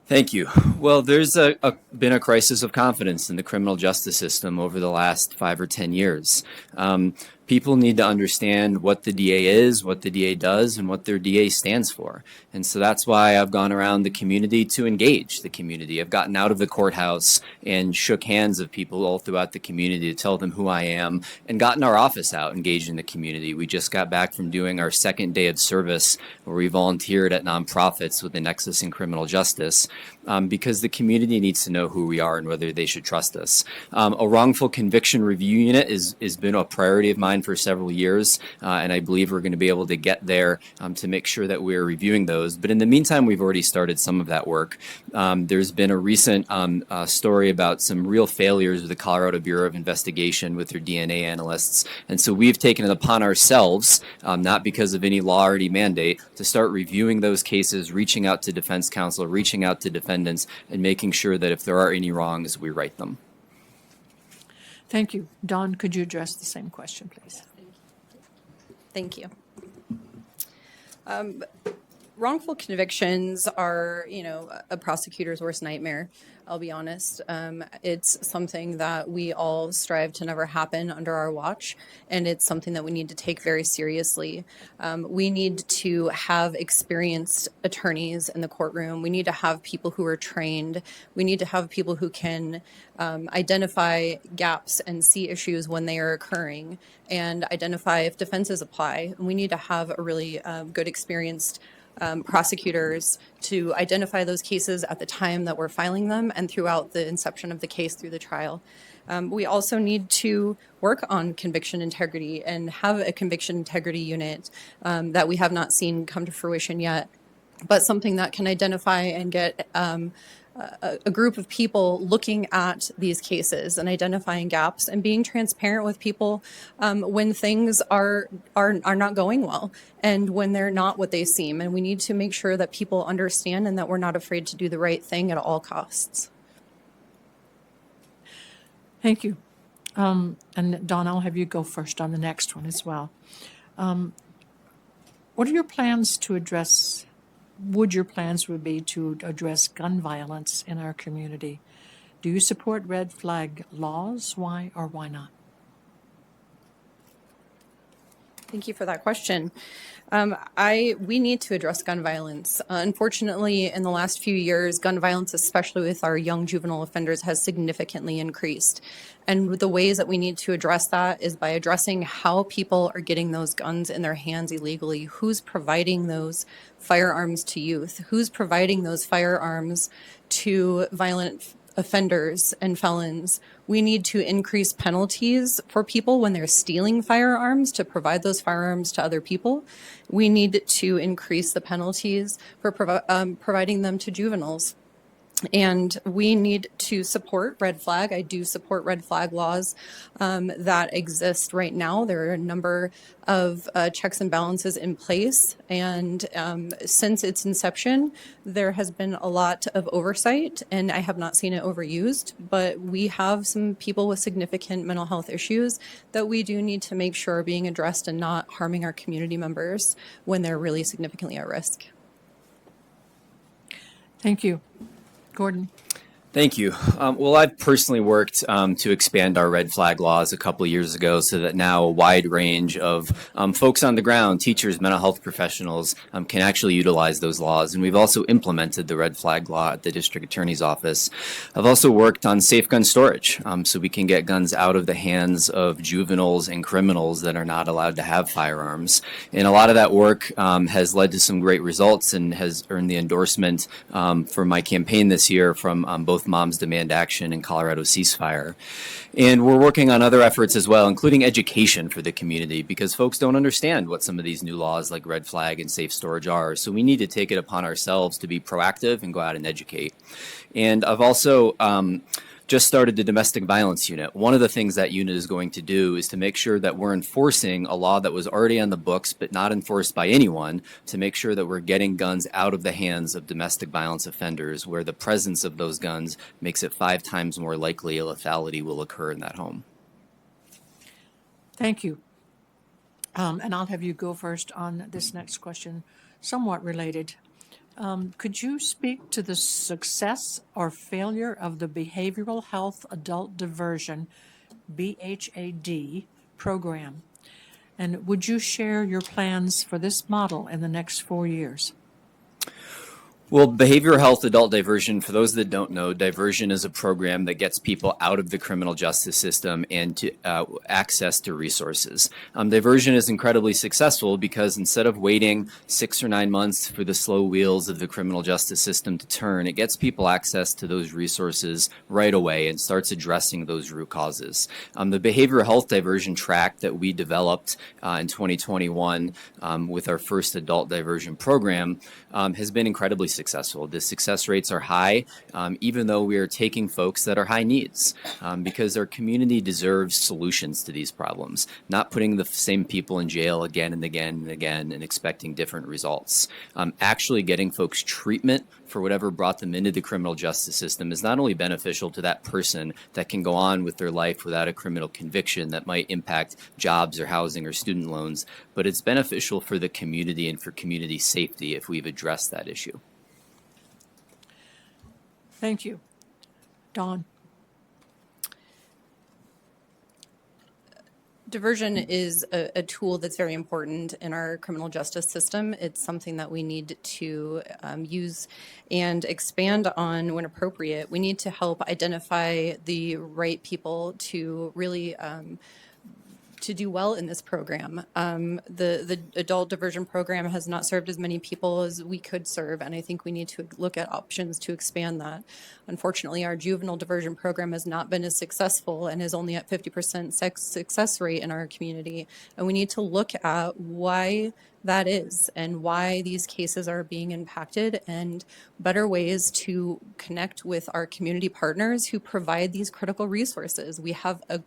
Thank you. Well, there's been a crisis of confidence in the criminal justice system over the last 5 or 10 years. People need to understand what the DA is, what the DA does, and what their DA stands for. And so that's why I've gone around the community to engage the community. I've gotten out of the courthouse and shook hands of people all throughout the community to tell them who I am, and gotten our office out engaged in the community. We just got back from doing our second day of service where we volunteered at nonprofits with a nexus in criminal justice because the community needs to know who we are and whether they should trust us. A wrongful conviction review unit has been a priority of mine for several years, and I believe we're going to be able to get there to make sure that we're reviewing those. But in the meantime, we've already started some of that work. There's been a recent story about some real failures with the Colorado Bureau of Investigation with their DNA analysts, and so we've taken it upon ourselves, not because of any law already mandate, to start reviewing those cases, reaching out to defense counsel, reaching out to defendants, and making sure that if there are any wrongs, we right them. Thank you. Dawn, could you address the same question, please? Thank you. Wrongful convictions are, a prosecutor's worst nightmare. I'll be honest. It's something that we all strive to never happen under our watch, and it's something that we need to take very seriously. We need to have experienced attorneys in the courtroom. We need to have people who are trained. We need to have people who can identify gaps and see issues when they are occurring and identify if defenses apply. And we need to have a really good experienced prosecutors to identify those cases at the time that we're filing them and throughout the inception of the case through the trial. We also need to work on conviction integrity and have a conviction integrity unit that we have not seen come to fruition yet, but something that can identify and get a group of people looking at these cases and identifying gaps and being transparent with people when things are not going well and when they're not what they seem. And we need to make sure that people understand and that we're not afraid to do the right thing at all costs. Thank you. And Dawn, I'll have you go first on the next one as well. What are your plans to address? Would your plans be to address gun violence in our community? Do you support red flag laws? Why or why not? Thank you for that question. We need to address gun violence. Unfortunately, in the last few years, gun violence, especially with our young juvenile offenders, has significantly increased. And the ways that we need to address that is by addressing how people are getting those guns in their hands illegally, who's providing those firearms to youth, who's providing those firearms to violent offenders and felons. We need to increase penalties for people when they're stealing firearms to provide those firearms to other people. We need to increase the penalties for providing them to juveniles. And we need to support red flag. I do support red flag laws that exist right now. There are a number of checks and balances in place. And since its inception, there has been a lot of oversight, and I have not seen it overused. But we have some people with significant mental health issues that we do need to make sure are being addressed and not harming our community members when they're really significantly at risk. Thank you. Gordon. Thank you. Well, I've personally worked to expand our red flag laws a couple of years ago so that now a wide range of folks on the ground, teachers, mental health professionals, can actually utilize those laws. And we've also implemented the red flag law at the district attorney's office. I've also worked on safe gun storage so we can get guns out of the hands of juveniles and criminals that are not allowed to have firearms. And a lot of that work has led to some great results and has earned the endorsement for my campaign this year from both Moms Demand Action and Colorado Ceasefire. And we're working on other efforts as well, including education for the community, because folks don't understand what some of these new laws like red flag and safe storage are. So we need to take it upon ourselves to be proactive and go out and educate. And I've also just started the domestic violence unit. One of the things that unit is going to do is to make sure that we're enforcing a law that was already on the books but not enforced by anyone, to make sure that we're getting guns out of the hands of domestic violence offenders, where the presence of those guns makes it 5 times more likely a lethality will occur in that home. Thank you. And I'll have you go first on this next question, somewhat related. Could you speak to the success or failure of the Behavioral Health Adult Diversion, BHAD, program? And would you share your plans for this model in the next 4 years? Well, behavioral health adult diversion, for those that don't know, diversion is a program that gets people out of the criminal justice system and to access to resources. Diversion is incredibly successful because instead of waiting 6 or 9 months for the slow wheels of the criminal justice system to turn, it gets people access to those resources right away and starts addressing those root causes. The behavioral health diversion track that we developed in 2021 with our first adult diversion program has been incredibly successful. The success rates are high, even though we are taking folks that are high needs, because our community deserves solutions to these problems, not putting the same people in jail again and again and again and expecting different results. Actually getting folks treatment for whatever brought them into the criminal justice system is not only beneficial to that person that can go on with their life without a criminal conviction that might impact jobs or housing or student loans, but it's beneficial for the community and for community safety if we've addressed that issue. Thank you. Dawn. Diversion is a tool that's very important in our criminal justice system. It's something that we need to use and expand on when appropriate. We need to help identify the right people to really to do well in this program. The adult diversion program has not served as many people as we could serve, and I think we need to look at options to expand that. Unfortunately, our juvenile diversion program has not been as successful and is only at 50% success rate in our community, and we need to look at why that is and why these cases are being impacted and better ways to connect with our community partners who provide these critical resources. We have a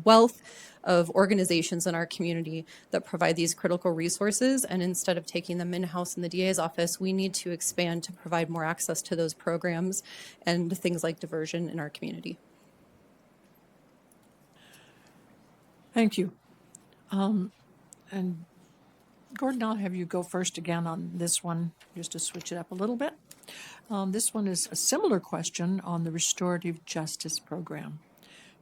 wealth of organizations in our community that provide these critical resources, and instead of taking them in-house in the DA's office, we need to expand to provide more access to those programs and things like diversion in our community. Thank you. And Gordon, I'll have you go first again on this one, just to switch it up a little bit. This one is a similar question on the restorative justice program.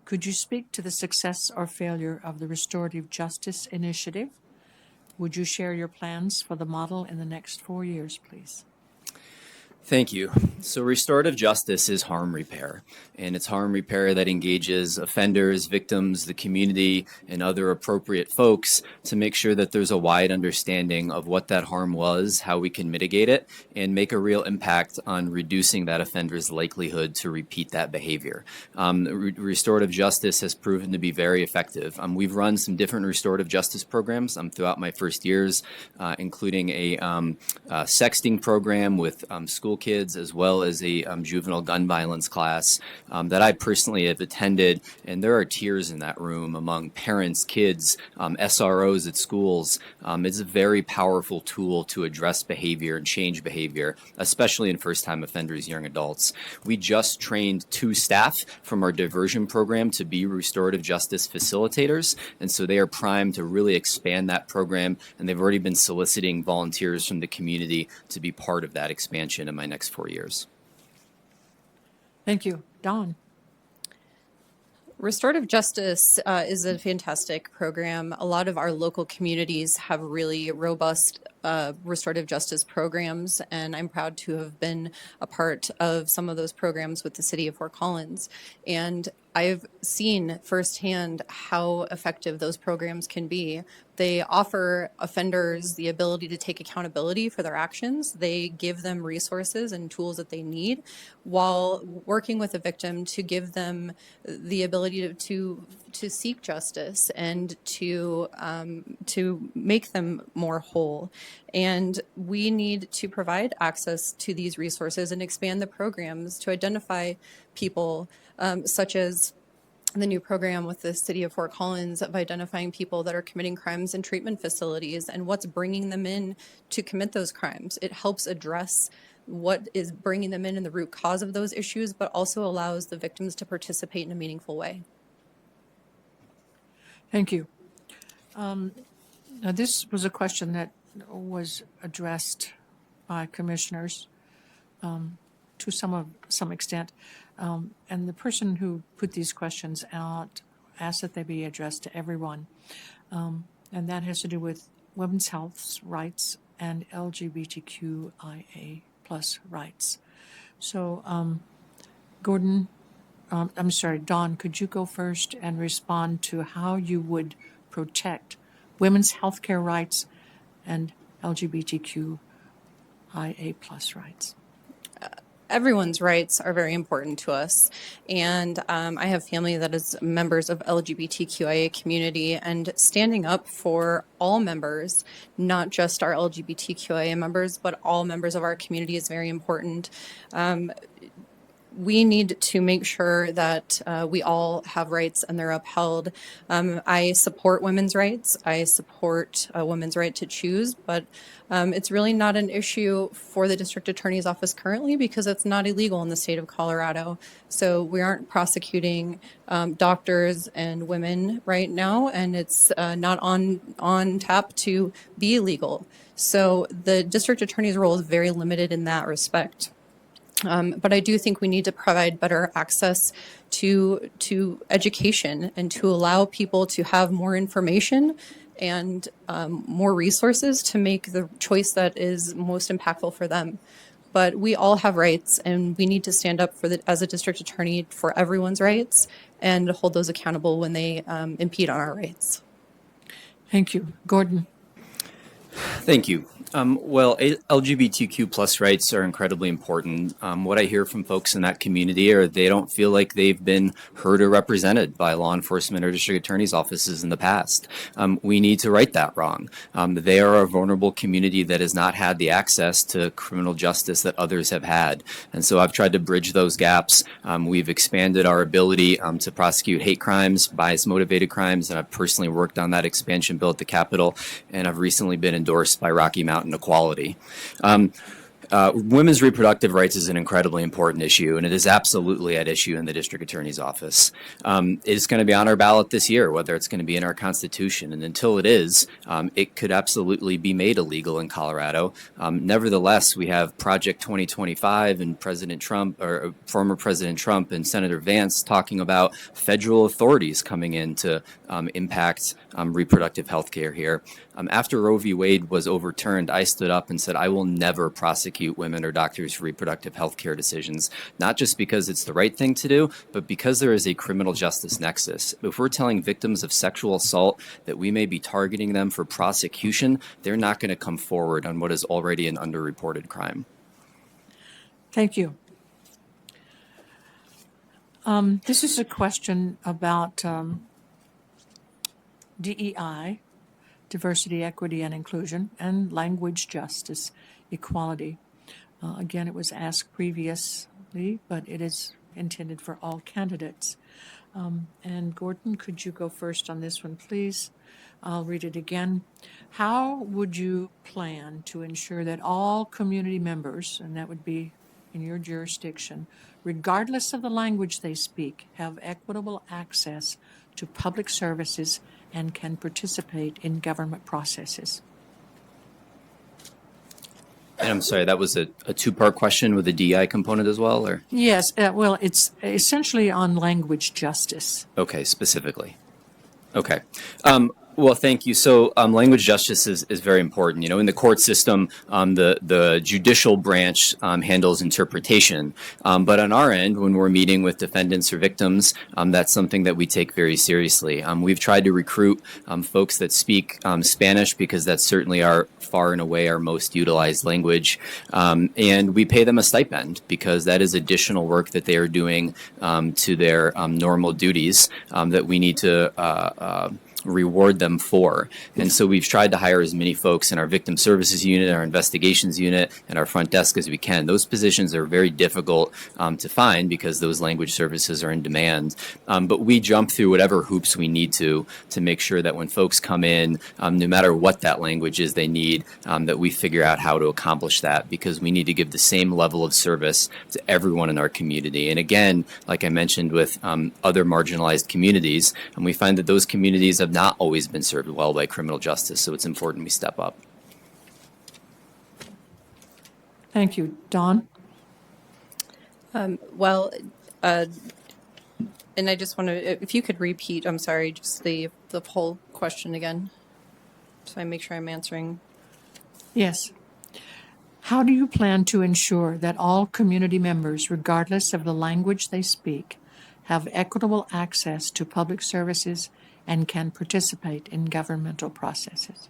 Could you speak to the success or failure of the Restorative Justice Initiative? Would you share your plans for the model in the next 4 years, please? Thank you. So restorative justice is harm repair, and it's harm repair that engages offenders, victims, the community, and other appropriate folks to make sure that there's a wide understanding of what that harm was, how we can mitigate it, and make a real impact on reducing that offender's likelihood to repeat that behavior. Restorative justice has proven to be very effective. We've run some different restorative justice programs throughout my first years, including a sexting program with school kids, as well as a juvenile gun violence class that I personally have attended. And there are tears in that room among parents, kids, SROs at schools. It's a very powerful tool to address behavior and change behavior, especially in first-time offenders, young adults. We just trained 2 staff from our diversion program to be restorative justice facilitators, and so they are primed to really expand that program, and they've already been soliciting volunteers from the community to be part of that expansion in my next 4 years. Thank you. Dawn. Restorative justice is a fantastic program. A lot of our local communities have really robust restorative justice programs, and I'm proud to have been a part of some of those programs with the city of Fort Collins. And I've seen firsthand how effective those programs can be. They offer offenders the ability to take accountability for their actions. They give them resources and tools that they need while working with a victim to give them the ability to seek justice and to make them more whole. And we need to provide access to these resources and expand the programs to identify people such as the new program with the city of Fort Collins of identifying people that are committing crimes in treatment facilities and what's bringing them in to commit those crimes. It helps address what is bringing them in and the root cause of those issues, but also allows the victims to participate in a meaningful way. Thank you. Now, this was a question that was addressed by commissioners to some extent. And the person who put these questions out asked that they be addressed to everyone. And that has to do with women's health rights and LGBTQIA plus rights. So, Gordon, Dawn, could you go first and respond to how you would protect women's health care rights and LGBTQIA plus rights? everyone's rights are very important to us. And I have family that is members of LGBTQIA community, and standing up for all members, not just our LGBTQIA members, but all members of our community is very important. We need to make sure that we all have rights and they're upheld. I support women's rights. I support a women's right to choose, but it's really not an issue for the district attorney's office currently because it's not illegal in the state of Colorado. So we aren't prosecuting doctors and women right now, and it's not on tap to be illegal. So the district attorney's role is very limited in that respect. But I do think we need to provide better access to education and to allow people to have more information and more resources to make the choice that is most impactful for them. But we all have rights, and we need to stand up as a district attorney for everyone's rights and hold those accountable when they impede on our rights. Thank you. Gordon. Thank you. Well, LGBTQ plus rights are incredibly important. What I hear from folks in that community are they don't feel like they've been heard or represented by law enforcement or district attorney's offices in the past. We need to right that wrong. They are a vulnerable community that has not had the access to criminal justice that others have had. And so I've tried to bridge those gaps. We've expanded our ability to prosecute hate crimes, bias-motivated crimes, and I've personally worked on that expansion bill at the Capitol, and I've recently been endorsed by Rocky Mountain Equality. Women's reproductive rights is an incredibly important issue, and it is absolutely at issue in the district attorney's office. It's going to be on our ballot this year, whether it's going to be in our Constitution, and until it is, it could absolutely be made illegal in Colorado. Nevertheless, we have Project 2025 and President Trump, or former President Trump and Senator Vance talking about federal authorities coming in to impact reproductive health care here. After Roe v. Wade was overturned, I stood up and said, I will never prosecute women or doctors for reproductive health care decisions, not just because it's the right thing to do, but because there is a criminal justice nexus. If we're telling victims of sexual assault that we may be targeting them for prosecution, they're not going to come forward on what is already an underreported crime. Thank you. This is a question about DEI, diversity, equity, and inclusion, and language justice, equality. Again, it was asked previously, but it is intended for all candidates. And Gordon, could you go first on this one, please? I'll read it again. How would you plan to ensure that all community members, and that would be in your jurisdiction, regardless of the language they speak, have equitable access to public services and can participate in government processes? And I'm sorry, that was a two-part question with a DI component as well, or? Yes, well, it's essentially on language justice. Okay, specifically. Okay. Well, thank you. So language justice is very important. You know, in the court system, the judicial branch handles interpretation. But on our end, when we're meeting with defendants or victims, that's something that we take very seriously. We've tried to recruit folks that speak Spanish because that's certainly far and away our most utilized language. And we pay them a stipend because that is additional work that they are doing to their normal duties that we need to reward them for. And so we've tried to hire as many folks in our victim services unit, our investigations unit, and our front desk as we can. Those positions are very difficult to find because those language services are in demand. But we jump through whatever hoops we need to make sure that when folks come in, no matter what that language is they need, that we figure out how to accomplish that because we need to give the same level of service to everyone in our community. And again, like I mentioned with other marginalized communities, and we find that those communities have not always been served well by criminal justice, so it's important we step up. Thank you. Dawn? And I just want to, if you could repeat, I'm sorry, just the whole question again, so I make sure I'm answering. Yes. How do you plan to ensure that all community members, regardless of the language they speak, have equitable access to public services and can participate in governmental processes?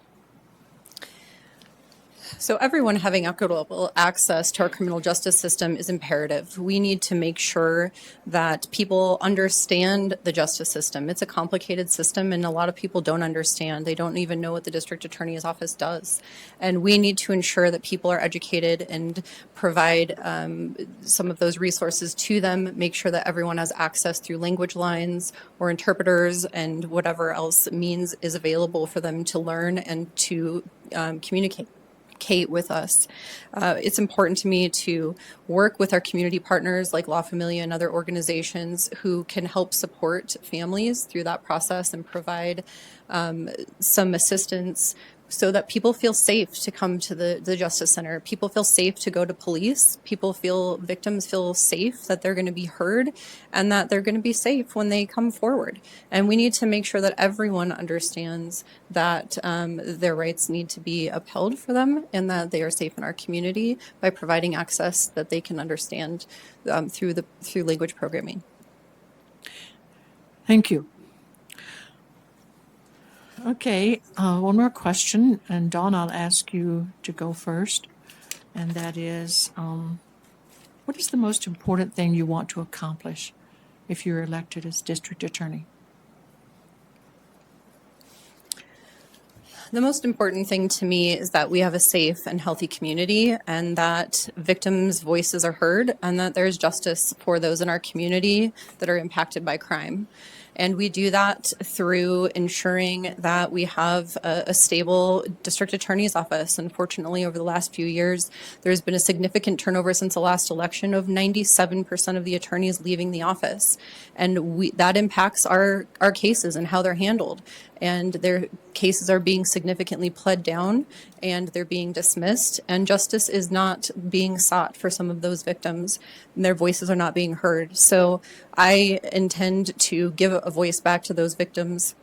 So everyone having equitable access to our criminal justice system is imperative. We need to make sure that people understand the justice system. It's a complicated system, and a lot of people don't understand. They don't even know what the district attorney's office does. And we need to ensure that people are educated and provide some of those resources to them, make sure that everyone has access through language lines or interpreters and whatever else means is available for them to learn and to communicate with us. It's important to me to work with our community partners like La Familia and other organizations who can help support families through that process and provide some assistance so that people feel safe to come to the Justice Center. People feel safe to go to police. Victims feel safe that they're going to be heard and that they're going to be safe when they come forward. And we need to make sure that everyone understands that their rights need to be upheld for them and that they are safe in our community by providing access that they can understand through language programming. Thank you. Okay, one more question, and Dawn, I'll ask you to go first. And that is, what is the most important thing you want to accomplish if you're elected as district attorney? The most important thing to me is that we have a safe and healthy community and that victims' voices are heard and that there's justice for those in our community that are impacted by crime. And we do that through ensuring that we have a stable district attorney's office. Unfortunately, over the last few years, there's been a significant turnover since the last election of 97% of the attorneys leaving the office. And that impacts our cases and how they're handled. And their cases are being significantly pled down and they're being dismissed. And justice is not being sought for some of those victims. And their voices are not being heard. So I intend to give a voice back to those victims,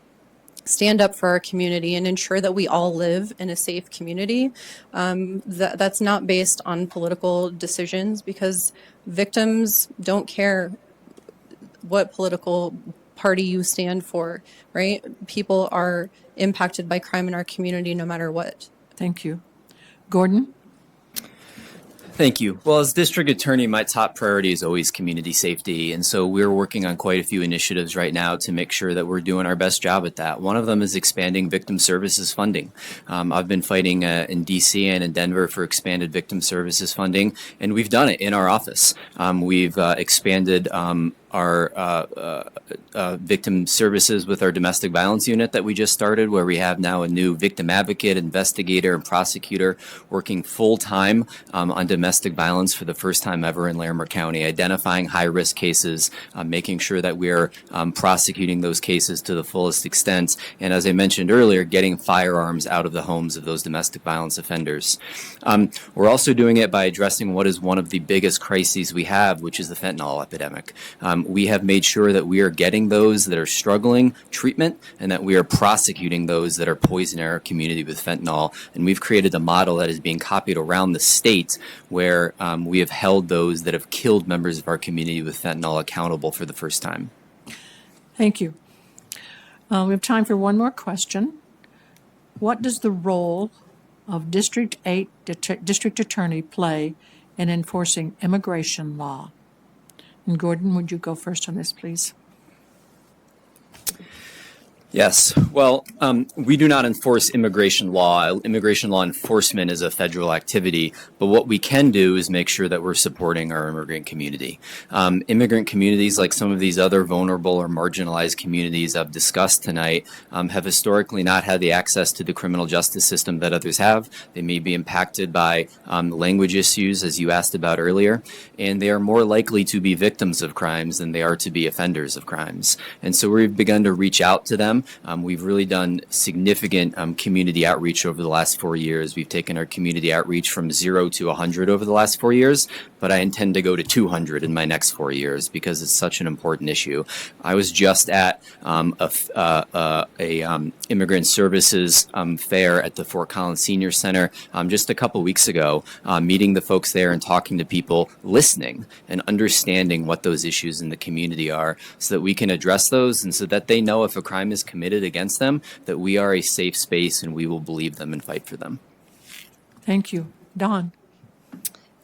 stand up for our community, and ensure that we all live in a safe community. That's not based on political decisions because victims don't care what political party you stand for, right? People are impacted by crime in our community no matter what. Thank you. Gordon? Thank you. Well, as district attorney, my top priority is always community safety. And so we're working on quite a few initiatives right now to make sure that we're doing our best job at that. One of them is expanding victim services funding. I've been fighting in D.C. and in Denver for expanded victim services funding, and we've done it in our office. We've expanded our victim services with our domestic violence unit that we just started, where we have now a new victim advocate, investigator, and prosecutor working full-time on domestic violence for the first time ever in Larimer County, identifying high-risk cases, making sure that we're prosecuting those cases to the fullest extent, and as I mentioned earlier, getting firearms out of the homes of those domestic violence offenders. We're also doing it by addressing what is one of the biggest crises we have, which is the fentanyl epidemic. We have made sure that we are getting those that are struggling treatment and that we are prosecuting those that are poisoning our community with fentanyl. And we've created a model that is being copied around the state where we have held those that have killed members of our community with fentanyl accountable for the first time. Thank you. We have time for one more question. What does the role of District 8 District Attorney play in enforcing immigration law? And Gordon, would you go first on this, please? Yes. Well, we do not enforce immigration law. Immigration law enforcement is a federal activity, but what we can do is make sure that we're supporting our immigrant community. Immigrant communities, like some of these other vulnerable or marginalized communities I've discussed tonight, have historically not had the access to the criminal justice system that others have. They may be impacted by language issues, as you asked about earlier, and they are more likely to be victims of crimes than they are to be offenders of crimes. And so we've begun to reach out to them. We've really done significant community outreach over the last 4 years. We've taken our community outreach from 0 to 100 over the last 4 years, but I intend to go to 200 in my next 4 years because it's such an important issue. I was just at a immigrant services fair at the Fort Collins Senior Center just a couple weeks ago, meeting the folks there and talking to people, listening and understanding what those issues in the community are so that we can address those and so that they know if a crime is committed against them, that we are a safe space and we will believe them and fight for them. Thank you. Dawn?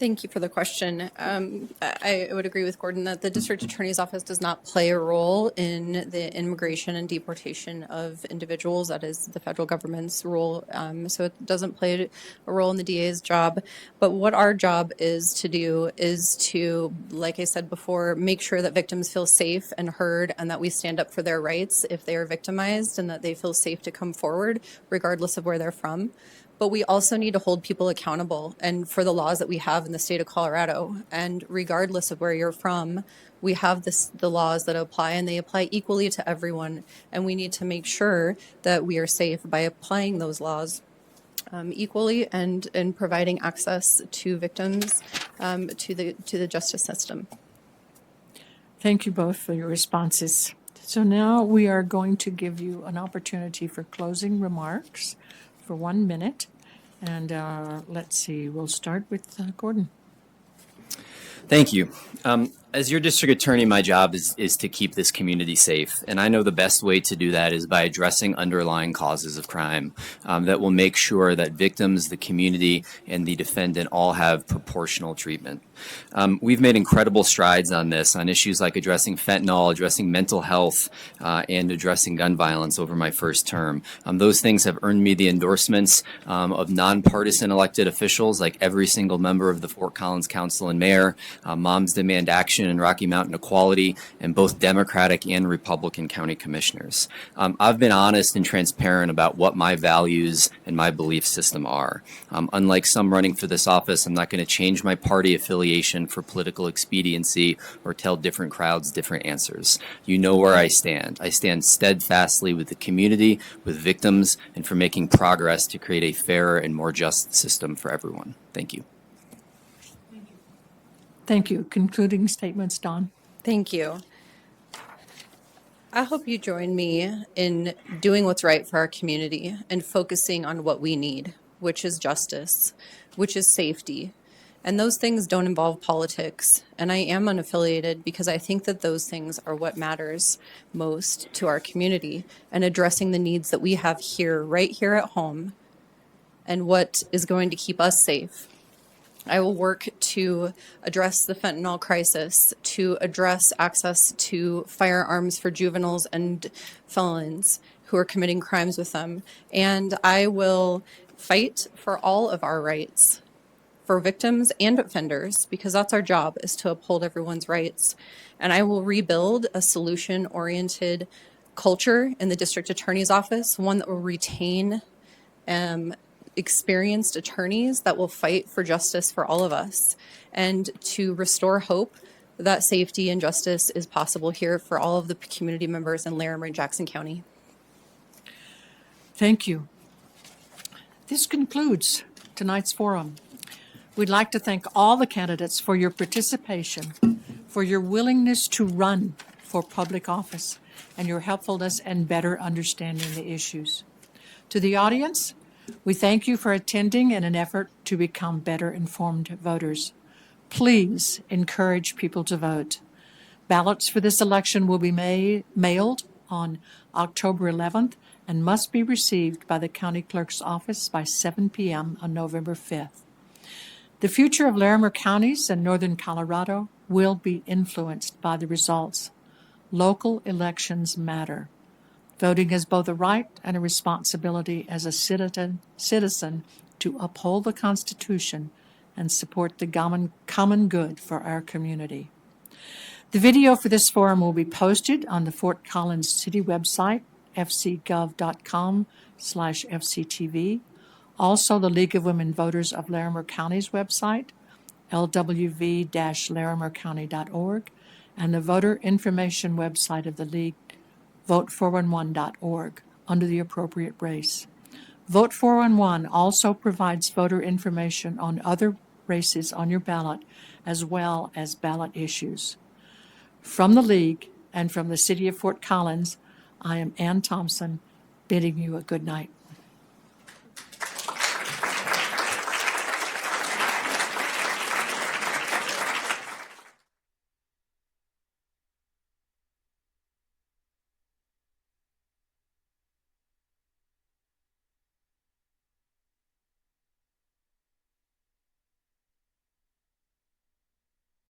Thank you for the question. I would agree with Gordon that the district attorney's office does not play a role in the immigration and deportation of individuals. That is the federal government's role. So it doesn't play a role in the DA's job. But what our job is to do is to, like I said before, make sure that victims feel safe and heard, and that we stand up for their rights if they are victimized, and that they feel safe to come forward regardless of where they're from. But we also need to hold people accountable and for the laws that we have in the state of Colorado. And regardless of where you're from, we have the laws that apply, and they apply equally to everyone. And we need to make sure that we are safe by applying those laws equally and providing access to victims to the justice system. Thank you both for your responses. So now we are going to give you an opportunity for closing remarks for 1 minute. And let's see, we'll start with Gordon. Thank you. As your district attorney, my job is to keep this community safe. And I know the best way to do that is by addressing underlying causes of crime that will make sure that victims, the community, and the defendant all have proportional treatment. We've made incredible strides on this, on issues like addressing fentanyl, addressing mental health, and addressing gun violence over my first term. Those things have earned me the endorsements of nonpartisan elected officials, like every single member of the Fort Collins Council and Mayor, Moms Demand Action and Rocky Mountain Equality, and both Democratic and Republican county commissioners. I've been honest and transparent about what my values and my belief system are. Unlike some running for this office, I'm not going to change my party affiliation for political expediency or tell different crowds different answers. You know where I stand. I stand steadfastly with the community, with victims, and for making progress to create a fairer and more just system for everyone. Thank you. Thank you. Concluding statements, Dawn. Thank you. I hope you join me in doing what's right for our community and focusing on what we need, which is justice, which is safety. And those things don't involve politics. And I am unaffiliated because I think that those things are what matters most to our community, and addressing the needs that we have here, right here at home, and what is going to keep us safe. I will work to address the fentanyl crisis, to address access to firearms for juveniles and felons who are committing crimes with them. And I will fight for all of our rights, for victims and offenders, because that's our job, is to uphold everyone's rights. And I will rebuild a solution-oriented culture in the district attorney's office, one that will retain experienced attorneys that will fight for justice for all of us, and to restore hope that safety and justice is possible here for all of the community members in Larimer and Jackson County. Thank you. This concludes tonight's forum. We'd like to thank all the candidates for your participation, for your willingness to run for public office, and your helpfulness in better understanding the issues. To the audience, we thank you for attending in an effort to become better informed voters. Please encourage people to vote. Ballots for this election will be mailed on October 11th and must be received by the county clerk's office by 7 p.m. on November 5th. The future of Larimer counties and northern Colorado will be influenced by the results. Local elections matter. Voting is both a right and a responsibility as a citizen to uphold the Constitution and support the common good for our community. The video for this forum will be posted on the Fort Collins City website, fcgov.com/FCTV. Also, the League of Women Voters of Larimer County's website, lwv-larimercounty.org, and the voter information website of the League, vote411.org, under the appropriate race. Vote 411 also provides voter information on other races on your ballot, as well as ballot issues. From the League and from the City of Fort Collins, I am Ann Thompson, bidding you a good night.